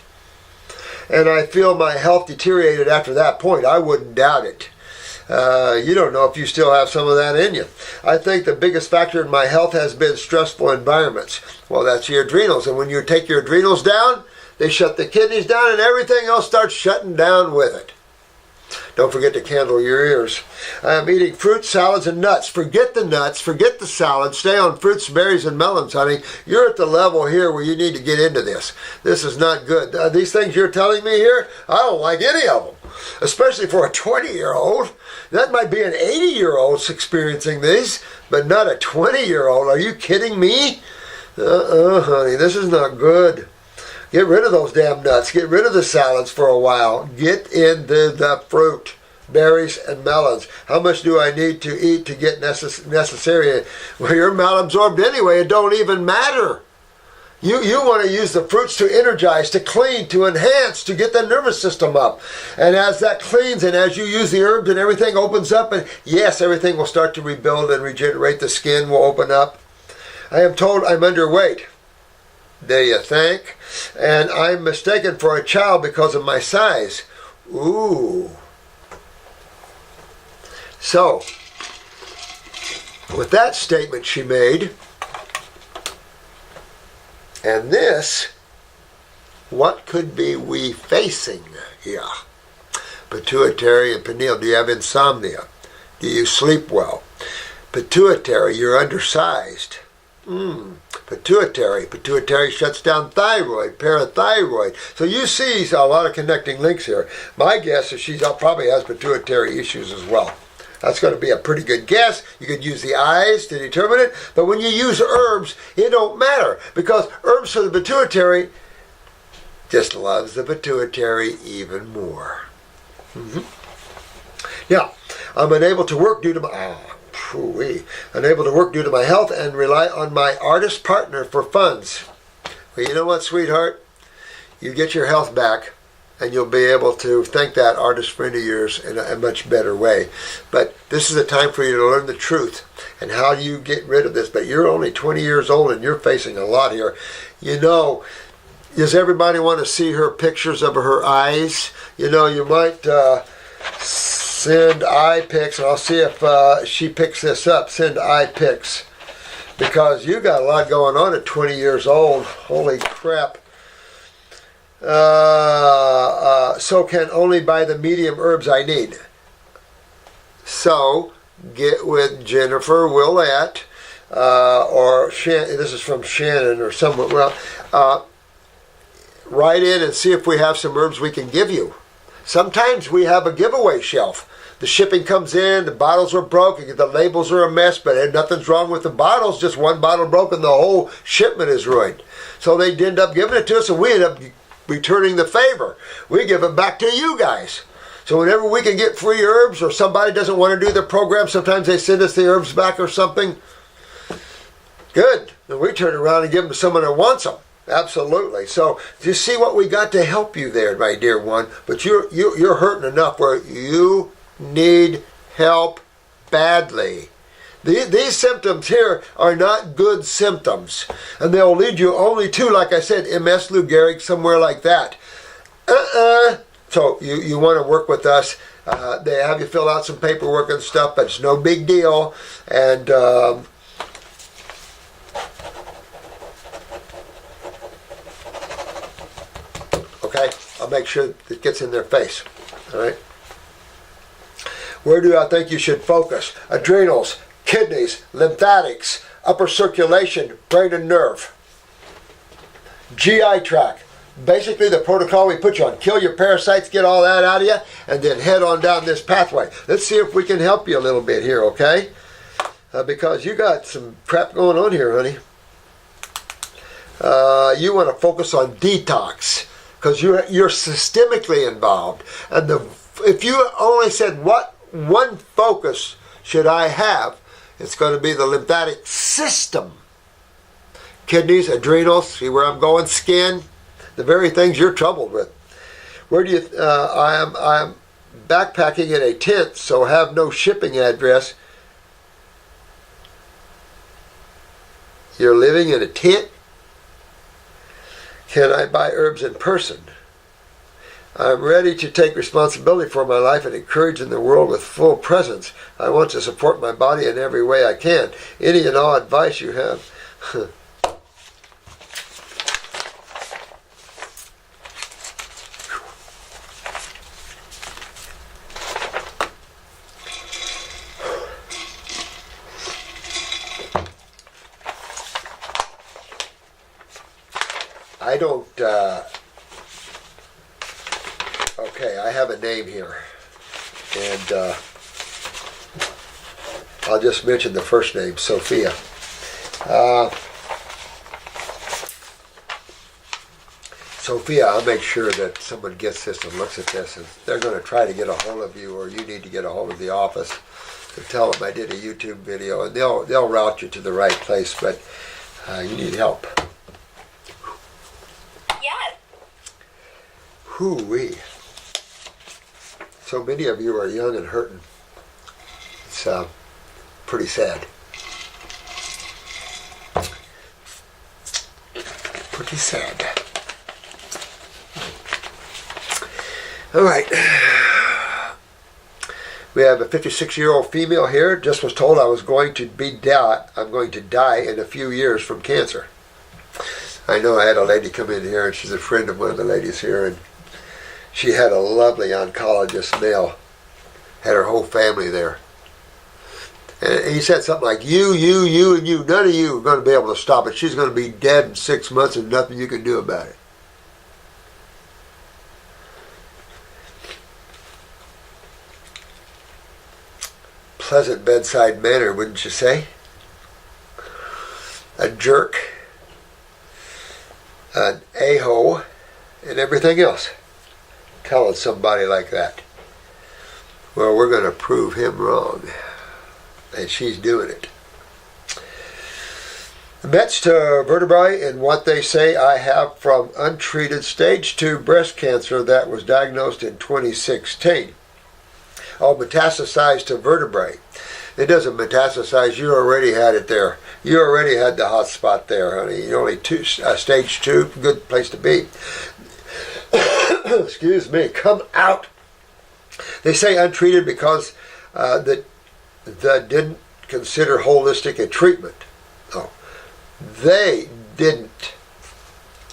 And I feel my health deteriorated after that point. I wouldn't doubt it. You don't know if you still have some of that in you. I think the biggest factor in my health has been stressful environments. Well, that's your adrenals. And when you take your adrenals down, they shut the kidneys down and everything else starts shutting down with it. Don't forget to candle your ears. I am eating fruits, salads, and nuts. Forget the nuts. Forget the salads. Stay on fruits, berries, and melons, honey. You're at the level here where you need to get into this. This is not good. These things you're telling me here, I don't like any of them. Especially for a 20-year-old. That might be an 80-year-old experiencing these, but not a 20-year-old. Are you kidding me? Honey, this is not good. Get rid of those damn nuts. Get rid of the salads for a while. Get into the fruit, berries, and melons. How much do I need to eat to get necessary? Well, you're malabsorbed anyway. It don't even matter. You want to use the fruits to energize, to clean, to enhance, to get the nervous system up. And as that cleans and as you use the herbs and everything opens up, and yes, everything will start to rebuild and regenerate. The skin will open up. I am told I'm underweight. Do you think? And I'm mistaken for a child because of my size. Ooh. So, with that statement she made, and this, what could be we facing here? Pituitary and pineal. Do you have insomnia? Do you sleep well? Pituitary, you're undersized. Pituitary shuts down thyroid, parathyroid. So you see a lot of connecting links here. My guess is she probably has pituitary issues as well. That's going to be a pretty good guess. You could use the eyes to determine it, but when you use herbs, it don't matter because herbs for the pituitary just loves the pituitary even more. Yeah, I'm unable to work due to my unable to work due to my health and rely on my artist partner for funds. Well, you know what, sweetheart? You get your health back and you'll be able to thank that artist friend of yours in a much better way. But this is the time for you to learn the truth and how do you get rid of this. But you're only 20 years old and you're facing a lot here. You know, does everybody want to see her pictures of her eyes? You know, you might send eye pics, and I'll see if she picks this up. Send eye pics. Because you got a lot going on at 20 years old. Holy crap. So can only buy the medium herbs I need. So, get with Jennifer Willett, or this is from Shannon or someone. Well, write in and see if we have some herbs we can give you. Sometimes we have a giveaway shelf. The shipping comes in, the bottles are broken, the labels are a mess, but nothing's wrong with the bottles, just one bottle broke and the whole shipment is ruined. So they end up giving it to us and we end up returning the favor. We give it back to you guys. So whenever we can get free herbs or somebody doesn't want to do the program, sometimes they send us the herbs back or something. Good. And we turn around and give them to someone that wants them. Absolutely. So you see what we got to help you there, my dear one. But you're hurting enough where you need help badly. These symptoms here are not good symptoms. And they'll lead you only to, like I said, MS, Lou Gehrig, somewhere like that. So you want to work with us. They have you fill out some paperwork and stuff, but it's no big deal. And okay, I'll make sure it gets in their face. All right. Where do I think you should focus? Adrenals, kidneys, lymphatics, upper circulation, brain and nerve. GI tract. Basically the protocol we put you on. Kill your parasites, get all that out of you, and then head on down this pathway. Let's see if we can help you a little bit here, okay? Because you got some crap going on here, honey. You want to focus on detox because you're systemically involved. And if you only said what one focus should I have, it's going to be the lymphatic system. Kidneys, adrenals, see where I'm going, skin, the very things you're troubled with. Where do you, I'm backpacking in a tent, so have no shipping address. You're living in a tent? Can I buy herbs in person? I'm ready to take responsibility for my life and encourage in the world with full presence. I want to support my body in every way I can. Any and all advice you have. I don't, okay, I have a name here, and I'll just mention the first name, Sophia. Sophia, I'll make sure that someone gets this and looks at this, and they're going to try to get a hold of you, or you need to get a hold of the office to tell them I did a YouTube video, and they'll route you to the right place, but you need help. Hoo-wee. So many of you are young and hurting. It's pretty sad. Pretty sad. All right. We have a 56-year-old female here. Just was told I'm going to die in a few years from cancer. I know I had a lady come in here, and she's a friend of one of the ladies here, and she had a lovely oncologist male, had her whole family there. And he said something like, you, and you, none of you are going to be able to stop it. She's going to be dead in 6 months and nothing you can do about it. Pleasant bedside manner, wouldn't you say? A jerk, an a-hole, and everything else. Telling somebody like that. Well, we're going to prove him wrong. And she's doing it. The Mets to vertebrae and what they say I have from untreated stage 2 breast cancer that was diagnosed in 2016. Oh, metastasized to vertebrae. It doesn't metastasize. You already had it there. You already had the hot spot there, honey. You're only stage 2, good place to be. Excuse me, come out. They say untreated because that didn't consider holistic a treatment. Oh, they didn't.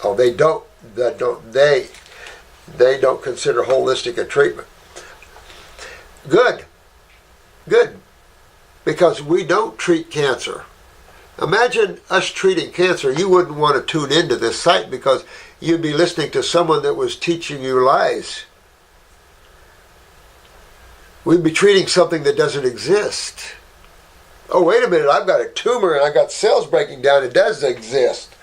Oh, they don't. They don't consider holistic a treatment. Good, because we don't treat cancer. Imagine us treating cancer. You wouldn't want to tune into this site because you'd be listening to someone that was teaching you lies. We'd be treating something that doesn't exist. Oh, wait a minute, I've got a tumor and I've got cells breaking down. It does exist.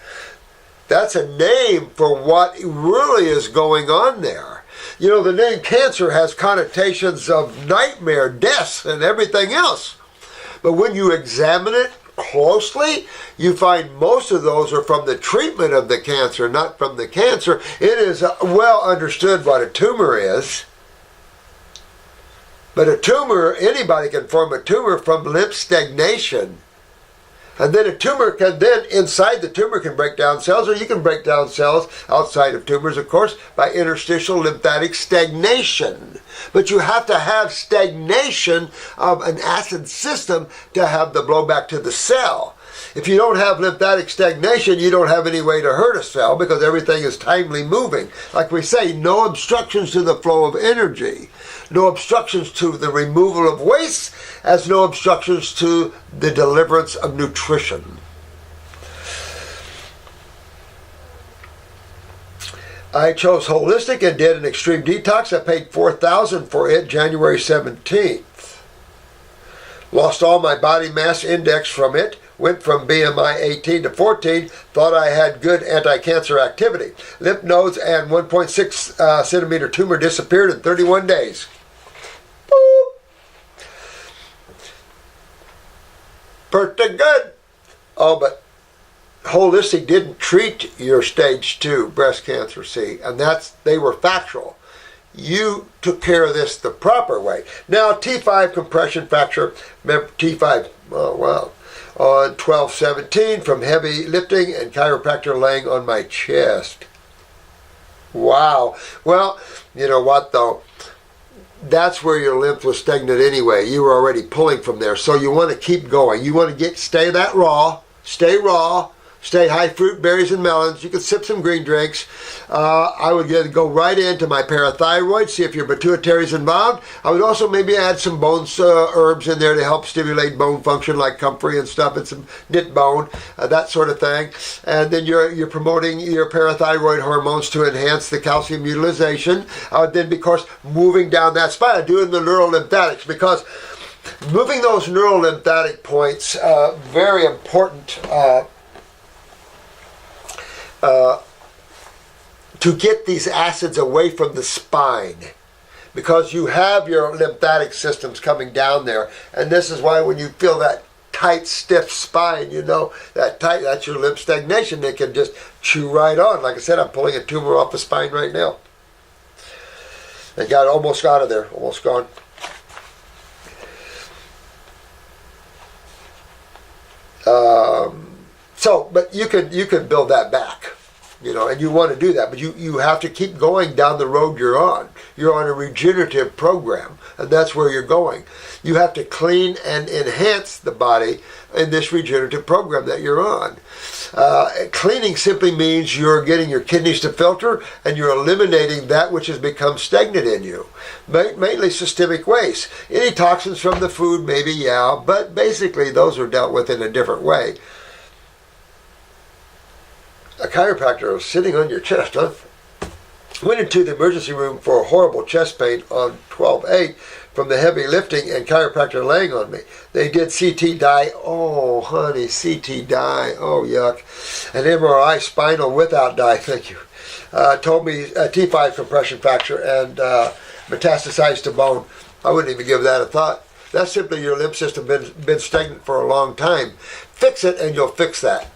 That's a name for what really is going on there. You know, the name cancer has connotations of nightmare, deaths, and everything else. But when you examine it closely, you find most of those are from the treatment of the cancer, not from the cancer. It is well understood what a tumor is. But a tumor, anybody can form a tumor from lymph stagnation. And then a tumor can then, inside the tumor can break down cells, or you can break down cells outside of tumors, of course, by interstitial lymphatic stagnation. But you have to have stagnation of an acid system to have the blowback to the cell. If you don't have lymphatic stagnation, you don't have any way to hurt a cell because everything is timely moving. Like we say, no obstructions to the flow of energy, no obstructions to the removal of waste, as no obstructions to the deliverance of nutrition. I chose holistic and did an extreme detox. I paid $4,000 for it January 17th. Lost all my body mass index from it. Went from BMI 18 to 14. Thought I had good anti-cancer activity. Lymph nodes and 1.6 centimeter tumor disappeared in 31 days. Boop. Pretty good. Oh, but holistic didn't treat your stage 2 breast cancer, see, and they were factual. You took care of this the proper way. Now, T5 compression fracture, remember T5, oh wow, on 12/17 from heavy lifting and chiropractor laying on my chest. Wow. Well, you know what though? That's where your lymph was stagnant anyway. You were already pulling from there, so you want to keep going. You want to stay raw, stay high fruit, berries, and melons. You can sip some green drinks. I would go right into my parathyroid, see if your pituitary is involved. I would also maybe add some bones herbs in there to help stimulate bone function, like comfrey and stuff, and some knit bone, that sort of thing. And then you're promoting your parathyroid hormones to enhance the calcium utilization. I would then, of course, moving down that spine, doing the neural lymphatics, because moving those neural lymphatic points, very important. To get these acids away from the spine, because you have your lymphatic systems coming down there, and this is why when you feel that tight, stiff spine, you know, that's your lymph stagnation. They can just chew right on. Like I said, I'm pulling a tumor off the spine right now. It got almost out of there, almost gone. But you could build that back, you know, and you want to do that, but you have to keep going down the road you're on. You're on a regenerative program, and that's where you're going. You have to clean and enhance the body in this regenerative program that you're on. Cleaning simply means you're getting your kidneys to filter, and you're eliminating that which has become stagnant in you, mainly systemic waste. Any toxins from the food, maybe, yeah, but basically those are dealt with in a different way. A chiropractor was sitting on your chest, huh? Went into the emergency room for a horrible chest pain on 12/8 from the heavy lifting and chiropractor laying on me. They did CT dye. Oh, honey, CT dye. Oh, yuck. An MRI spinal without dye. Thank you. Told me T5 compression fracture and metastasized to bone. I wouldn't even give that a thought. That's simply your lymph system been stagnant for a long time. Fix it and you'll fix that.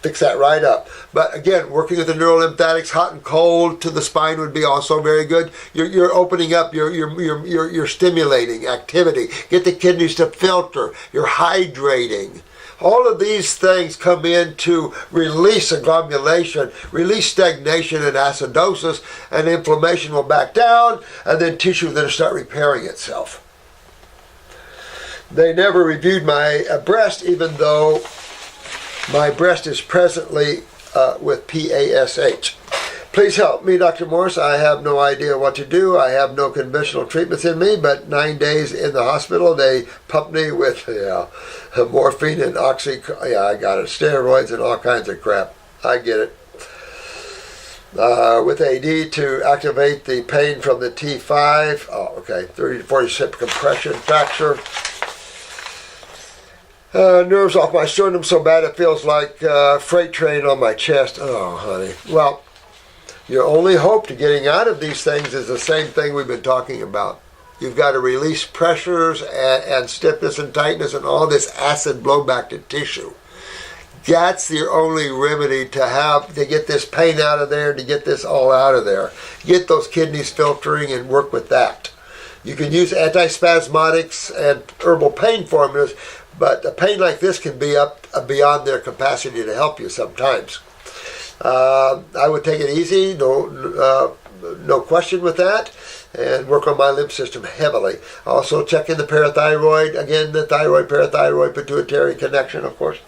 Fix that right up. But again, working with the neural lymphatics, hot and cold to the spine would be also very good. You're opening up, you're stimulating activity. Get the kidneys to filter. You're hydrating. All of these things come in to release agglomulation, release stagnation and acidosis, and inflammation will back down, and then tissue will then start repairing itself. They never reviewed my breast, even though my breast is presently with PASH. Please help me, Dr. Morse. I have no idea what to do. I have no conventional treatments in me, but 9 days in the hospital, they pumped me with morphine and I got it, steroids and all kinds of crap. I get it. With AD to activate the pain from the T5. Oh, okay, 30 to 40% compression fracture. Nerves off my sternum so bad it feels like a freight train on my chest. Oh, honey. Well, your only hope to getting out of these things is the same thing we've been talking about. You've got to release pressures and stiffness and tightness and all this acid blowback to tissue. That's your only remedy to get this pain out of there, to get this all out of there. Get those kidneys filtering and work with that. You can use antispasmodics and herbal pain formulas, but a pain like this can be up beyond their capacity to help you sometimes. I would take it easy, no question with that. and work on my lymph system heavily. Also checking the parathyroid, again the thyroid, parathyroid, pituitary connection, of course.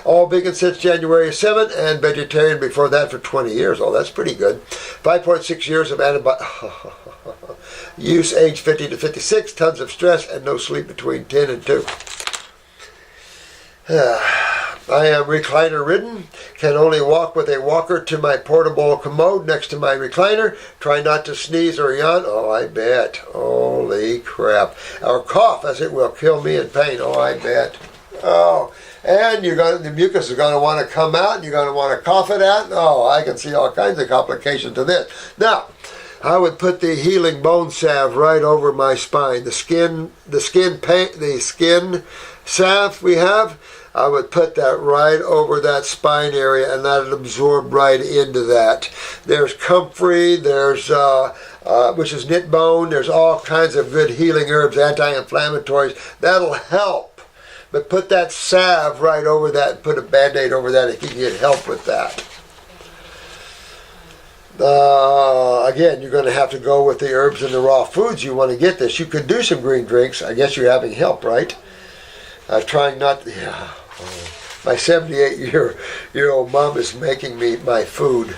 All vegan since January 7, and vegetarian before that for 20 years. Oh, that's pretty good. 5.6 years of antibiotic use, age 50 to 56, tons of stress, and no sleep between 10 and 2. I am recliner ridden, can only walk with a walker to my portable commode next to my recliner, try not to sneeze or yawn. Oh, I bet. Holy crap. Or cough, as it will kill me in pain. Oh, I bet. Oh, and the mucus is going to want to come out, and you're going to want to cough it out. Oh, I can see all kinds of complications to this. Now, I would put the healing bone salve right over my spine. The skin salve we have, I would put that right over that spine area and let it absorb right into that. There's comfrey, there's which is knit bone. There's all kinds of good healing herbs, anti-inflammatories. That'll help. But put that salve right over that and put a Band-Aid over that if you can get help with that. Again, you're going to have to go with the herbs and the raw foods you want to get this. You could do some green drinks. I guess you're having help, right? Trying not to... Yeah. Oh. My 78-year-old mom is making me my food.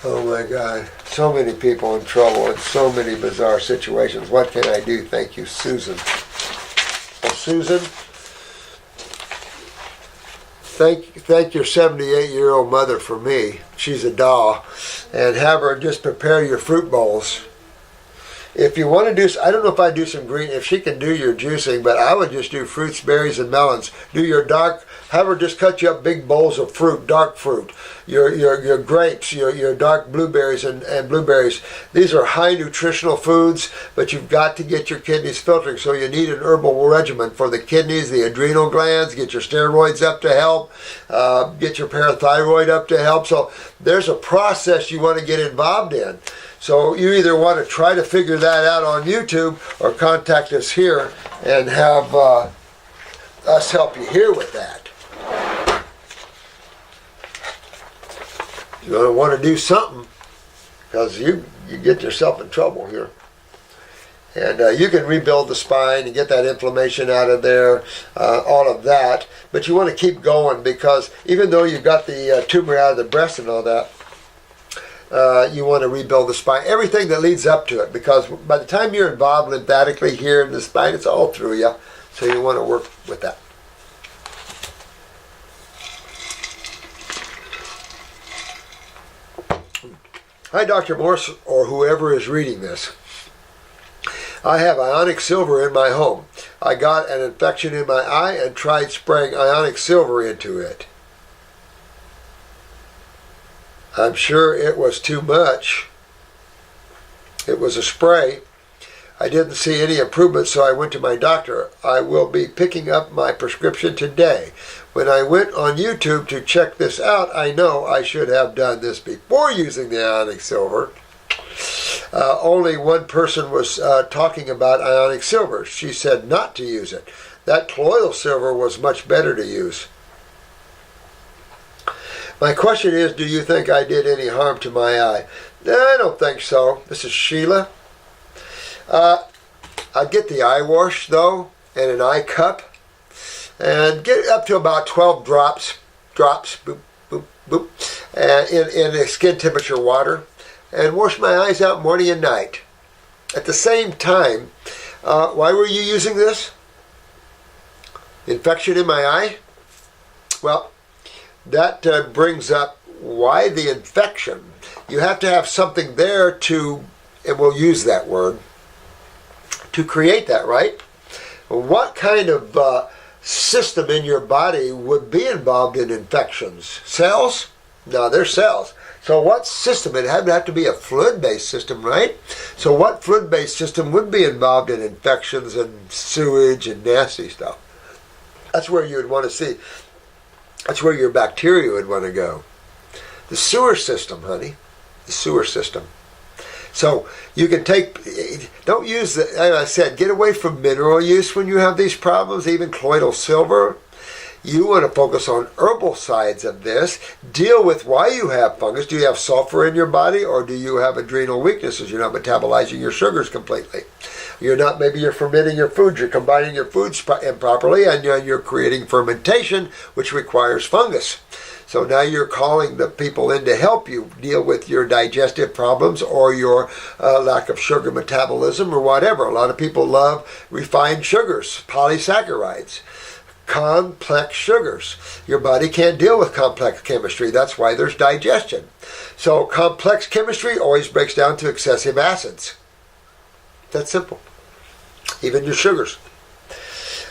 Oh my God. So many people in trouble in so many bizarre situations. What can I do? Thank you, Susan. Well, Susan, thank your 78-year-old mother for me. She's a doll. And have her just prepare your fruit bowls. If you want to do, I don't know if I do some green, if she can do your juicing, but I would just do fruits, berries, and melons. Do your have her just cut you up big bowls of fruit, dark fruit. Your grapes, your dark blueberries and blueberries. These are high nutritional foods, but you've got to get your kidneys filtering, so you need an herbal regimen for the kidneys, the adrenal glands, get your steroids up to help, get your parathyroid up to help. So there's a process you want to get involved in. So you either want to try to figure that out on YouTube or contact us here and have us help you here with that. You're going to want to do something because you get yourself in trouble here. And you can rebuild the spine and get that inflammation out of there, all of that. But you want to keep going because even though you've got the tumor out of the breast and all that, you want to rebuild the spine, everything that leads up to it, because by the time you're involved lymphatically here in the spine, it's all through you, so you want to work with that. Hi, Dr. Morse, or whoever is reading this. I have ionic silver in my home. I got an infection in my eye and tried spraying ionic silver into it. I'm sure it was too much. It was a spray. I didn't see any improvement, so I went to my doctor. I will be picking up my prescription today. When I went on YouTube to check this out, I know I should have done this before using the ionic silver. Only one person was talking about ionic silver. She said not to use it. That colloidal silver was much better to use. My question is, do you think I did any harm to my eye? No, I don't think so. This is Sheila. I get the eye wash, though, and an eye cup, and get up to about 12 drops, boop, boop, boop, in a skin temperature water, and wash my eyes out morning and night. At the same time, why were you using this? Infection in my eye? Well, that brings up why the infection. You have to have something there to, and we'll use that word, to create that, right? What kind of system in your body would be involved in infections? Cells? No, they're cells. So what system? It would have to be a fluid-based system, right? So what fluid-based system would be involved in infections and sewage and nasty stuff? That's where you would want to see. That's where your bacteria would want to go. The sewer system, honey. The sewer system. So you can don't use as I said, get away from mineral use when you have these problems, even colloidal silver. You want to focus on herbal sides of this. Deal with why you have fungus. Do you have sulfur in your body, or do you have adrenal weaknesses? You're not metabolizing your sugars completely. Maybe you're fermenting your foods. You're combining your foods improperly, and you're creating fermentation, which requires fungus. So now you're calling the people in to help you deal with your digestive problems or your lack of sugar metabolism or whatever. A lot of people love refined sugars, polysaccharides, complex sugars. Your body can't deal with complex chemistry. That's why there's digestion. So complex chemistry always breaks down to excessive acids. That's simple. Even your sugars.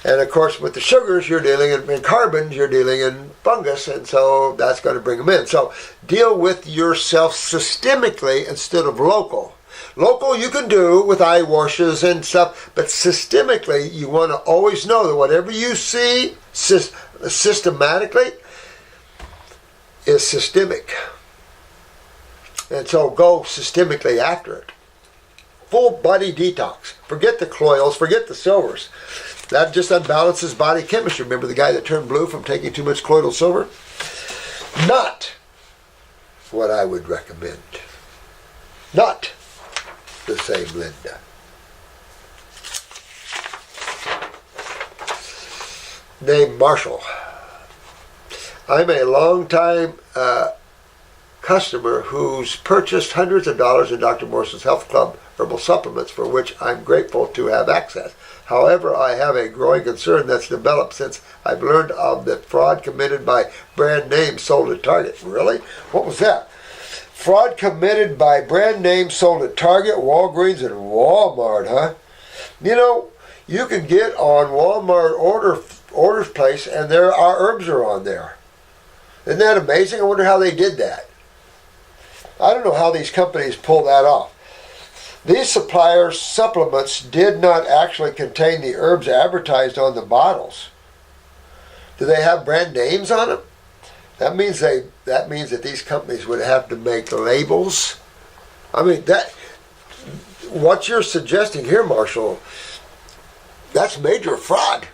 And of course, with the sugars, you're dealing in carbons, you're dealing in fungus, and so that's going to bring them in. So deal with yourself systemically instead of local. Local you can do with eye washes and stuff, but systemically you want to always know that whatever you see systematically is systemic. And so go systemically after it. Full body detox. Forget the colloids, forget the silvers. That just unbalances body chemistry. Remember the guy that turned blue from taking too much colloidal silver? Not what I would recommend. Not the same Linda. Named Marshall. I'm a long-time customer who's purchased hundreds of dollars in Dr. Morse's Health Club herbal supplements, for which I'm grateful to have access. However, I have a growing concern that's developed since I've learned of the fraud committed by brand names sold at Target. Really? What was that? Fraud committed by brand names sold at Target, Walgreens, and Walmart, huh? You know, you can get on Walmart orders place, and our herbs are on there. Isn't that amazing? I wonder how they did that. I don't know how these companies pull that off. These suppliers' supplements did not actually contain the herbs advertised on the bottles. Do they have brand names on them? That means that these companies would have to make labels. I mean, what you're suggesting here, Marshall, that's major fraud.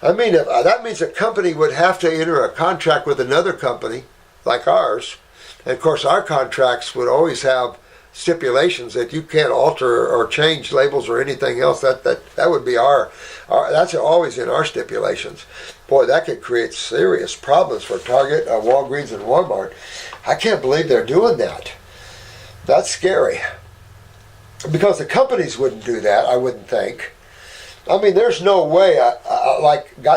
I mean, that means a company would have to enter a contract with another company like ours. And of course, our contracts would always have stipulations that you can't alter or change labels or anything else. That would be our that's always in our stipulations. Boy, that could create serious problems for Target, Walgreens, and Walmart. I can't believe they're doing that. That's scary. Because the companies wouldn't do that, I wouldn't think. I mean, there's no way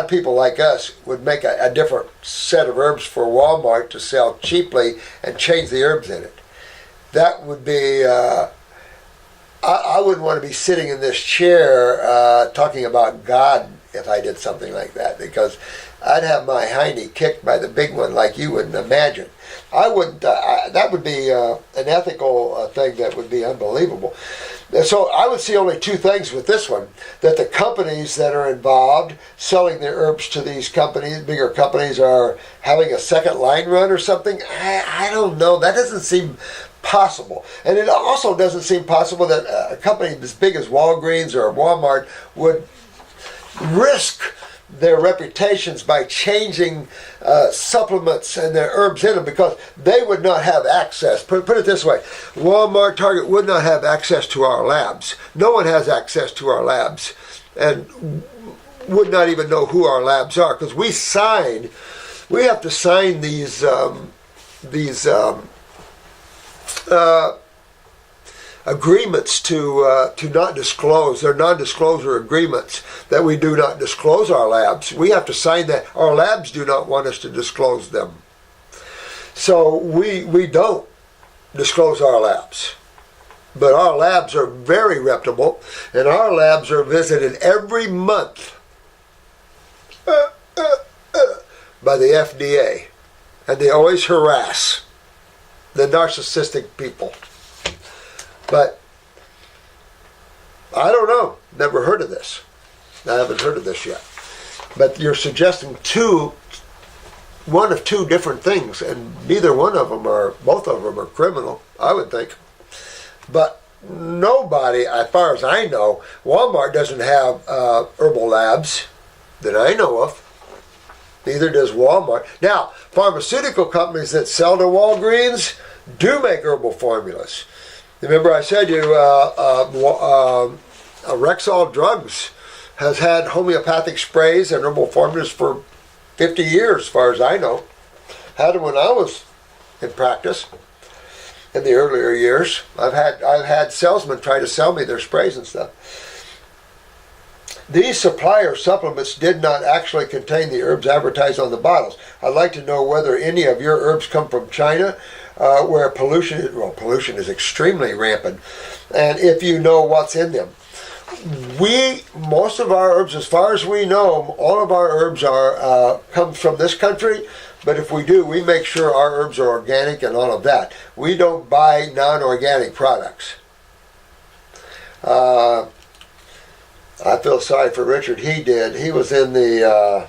people like us would make a different set of herbs for Walmart to sell cheaply and change the herbs in it. That would be, I wouldn't want to be sitting in this chair talking about God if I did something like that, because I'd have my hiney kicked by the big one like you wouldn't imagine. I wouldn't, that would be an ethical thing that would be unbelievable. So I would see only two things with this one: that the companies that are involved selling their herbs to these companies, bigger companies, are having a second line run or something. I don't know. That doesn't seem possible. And it also doesn't seem possible that a company as big as Walgreens or Walmart would risk their reputations by changing supplements and their herbs in them, because they would not have access. Put it this way: Walmart, Target would not have access to our labs. No one has access to our labs, and would not even know who our labs are, because we have to sign these agreements to not disclose. They're non-disclosure agreements that we do not disclose our labs. We have to sign that. Our labs do not want us to disclose them. So we don't disclose our labs. But our labs are very reputable, and our labs are visited every month by the FDA. And they always harass the narcissistic people. But I don't know. Never heard of this. I haven't heard of this yet. But you're suggesting one of two different things, and neither one of them both of them are criminal, I would think. But nobody, as far as I know, Walmart doesn't have herbal labs that I know of. Neither does Walmart. Now, pharmaceutical companies that sell to Walgreens do make herbal formulas. Remember I said you, Rexall Drugs has had homeopathic sprays and herbal formulas for 50 years, as far as I know. Had them when I was in practice in the earlier years. I've had salesmen try to sell me their sprays and stuff. These supplier supplements did not actually contain the herbs advertised on the bottles. I'd like to know whether any of your herbs come from China, where pollution is extremely rampant, and if you know what's in them. Most of our herbs, as far as we know, all of our herbs are come from this country. But if we do, we make sure our herbs are organic and all of that. We don't buy non-organic products. I feel sorry for Richard. He did. He was in the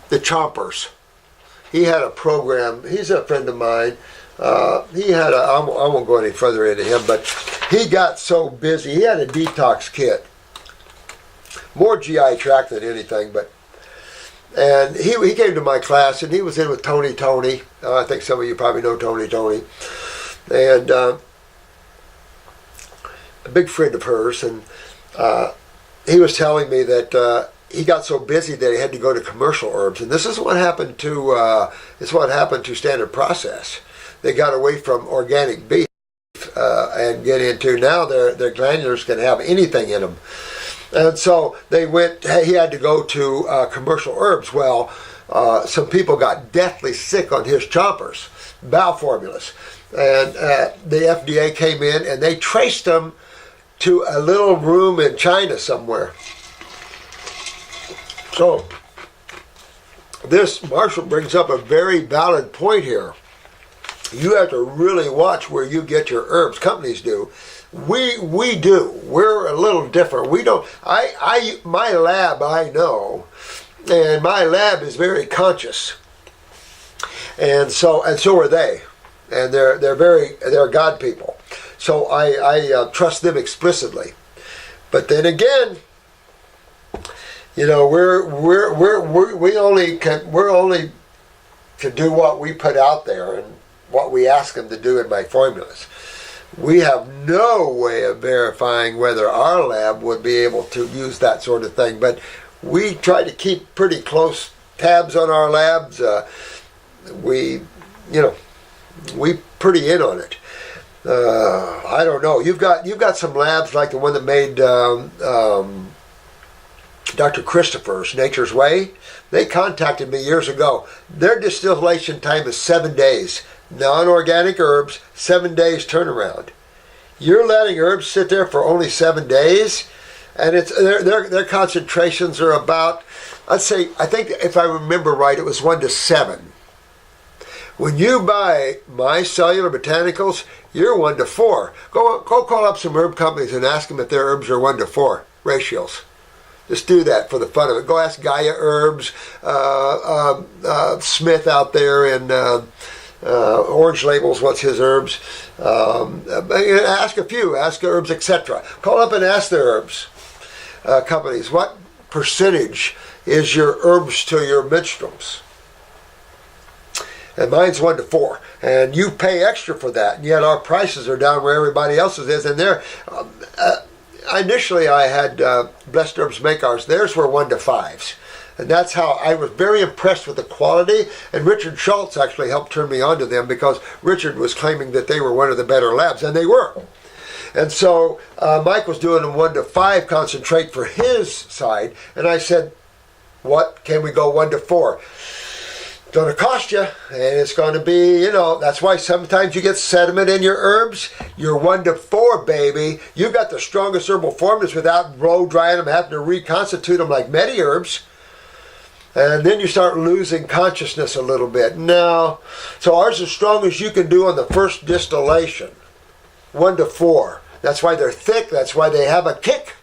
Chompers. He had a program. He's a friend of mine. He had I won't go any further into him, but he got so busy. He had a detox kit. More GI tract than anything, but. And he came to my class, and he was in with Tony. I think some of you probably know Tony. And a big friend of hers, and he was telling me that he got so busy that he had to go to commercial herbs. And this is what happened to Standard Process. They got away from organic beef and get into now their glandulars can have anything in them. And so he had to go to commercial herbs. Well, some people got deathly sick on his chompers, bowel formulas. And the FDA came in and they traced them to a little room in China somewhere. So this Marshall brings up a very valid point here. You have to really watch where you get your herbs. Companies do. We do. We're a little different. We don't. My lab, I know, and my lab is very conscious, and so are they, and they're God people. So I trust them explicitly. But then again, you know, we only can do what we put out there and what we ask them to do in my formulas. We have no way of verifying whether our lab would be able to use that sort of thing, but we try to keep pretty close tabs on our labs. We pretty in on it. I don't know. You've got some labs like the one that made Dr. Christopher's Nature's Way. They contacted me years ago. Their distillation time is 7 days. Non-organic herbs, 7 days turnaround. You're letting herbs sit there for only 7 days, and their concentrations are about, I think if I remember right, it was 1 to 7. When you buy my cellular botanicals, you're 1 to 4. Go call up some herb companies and ask them if their herbs are 1 to 4 ratios. Just do that for the fun of it. Go ask Gaia Herbs, Smith out there in Orange Labels, what's his herbs. Ask a few, ask herbs, etc. Call up and ask the herbs companies, what percentage is your herbs to your menstruums? And mine's 1 to 4. And you pay extra for that, and yet our prices are down where everybody else's is. And initially I had Blessed Herbs make ours. Theirs were 1 to 5s. And that's how I was very impressed with the quality. And Richard Schultz actually helped turn me on to them because Richard was claiming that they were one of the better labs, and they were. And so Mike was doing a 1 to 5 concentrate for his side. And I said, what, can we go 1 to 4? It's going to cost you, and it's going to be, that's why sometimes you get sediment in your herbs. You're 1 to 4, baby. You've got the strongest herbal formulas without blow drying them, having to reconstitute them like medi herbs. And then you start losing consciousness a little bit. No. So ours is as strong as you can do on the first distillation. 1 to 4. That's why they're thick. That's why they have a kick.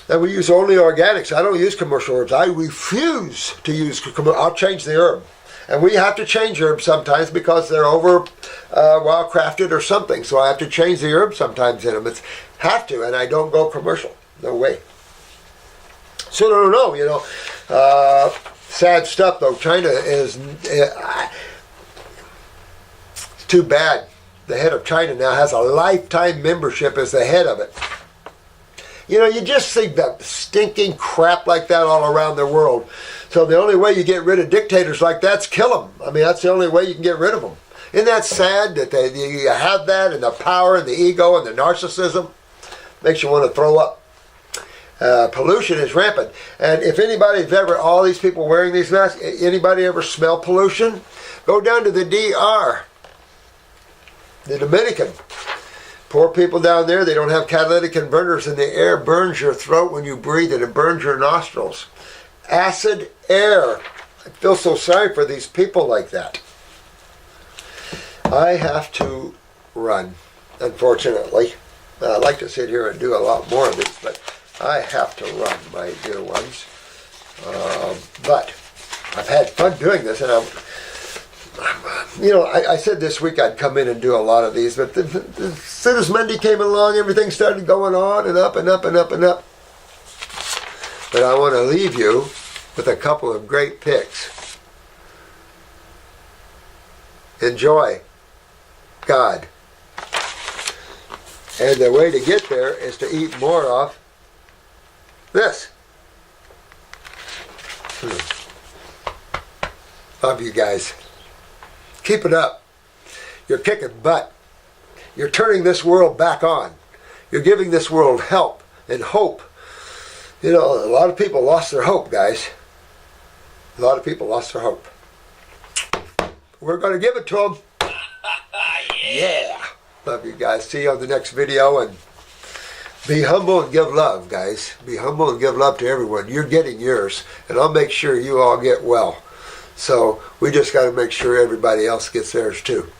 And we use only organics. I don't use commercial herbs. I refuse to use commercial. I'll change the herb. And we have to change herbs sometimes because they're over well crafted or something. So I have to change the herb sometimes in them. It's have to, and I don't go commercial. No way. So no. Sad stuff, though. China is too bad. The head of China now has a lifetime membership as the head of it. You know, you just see that stinking crap like that all around the world. So the only way you get rid of dictators like that is kill them. I mean, that's the only way you can get rid of them. Isn't that sad that you have that, and the power and the ego and the narcissism? Makes you want to throw up. Pollution is rampant. And if anybody's ever, all these people wearing these masks, anybody ever smell pollution? Go down to the DR, the Dominican. Poor people down there, they don't have catalytic converters, and the air burns your throat when you breathe it. It burns your nostrils. Acid air. I feel so sorry for these people like that. I have to run, unfortunately. I'd like to sit here and do a lot more of these, but I have to run, my dear ones. But I've had fun doing this, and I said this week I'd come in and do a lot of these, but as soon as Monday came along, everything started going on and up and up and up and up. But I want to leave you with a couple of great picks. Enjoy God. And the way to get there is to eat more of this. Love you guys. Keep it up. You're kicking butt. You're turning this world back on. You're giving this world help and hope. You know, a lot of people lost their hope, guys. A lot of people lost their hope. We're going to give it to them. Yeah. Love you guys. See you on the next video. And be humble and give love, guys. Be humble and give love to everyone. You're getting yours. And I'll make sure you all get well. So we just got to make sure everybody else gets theirs too.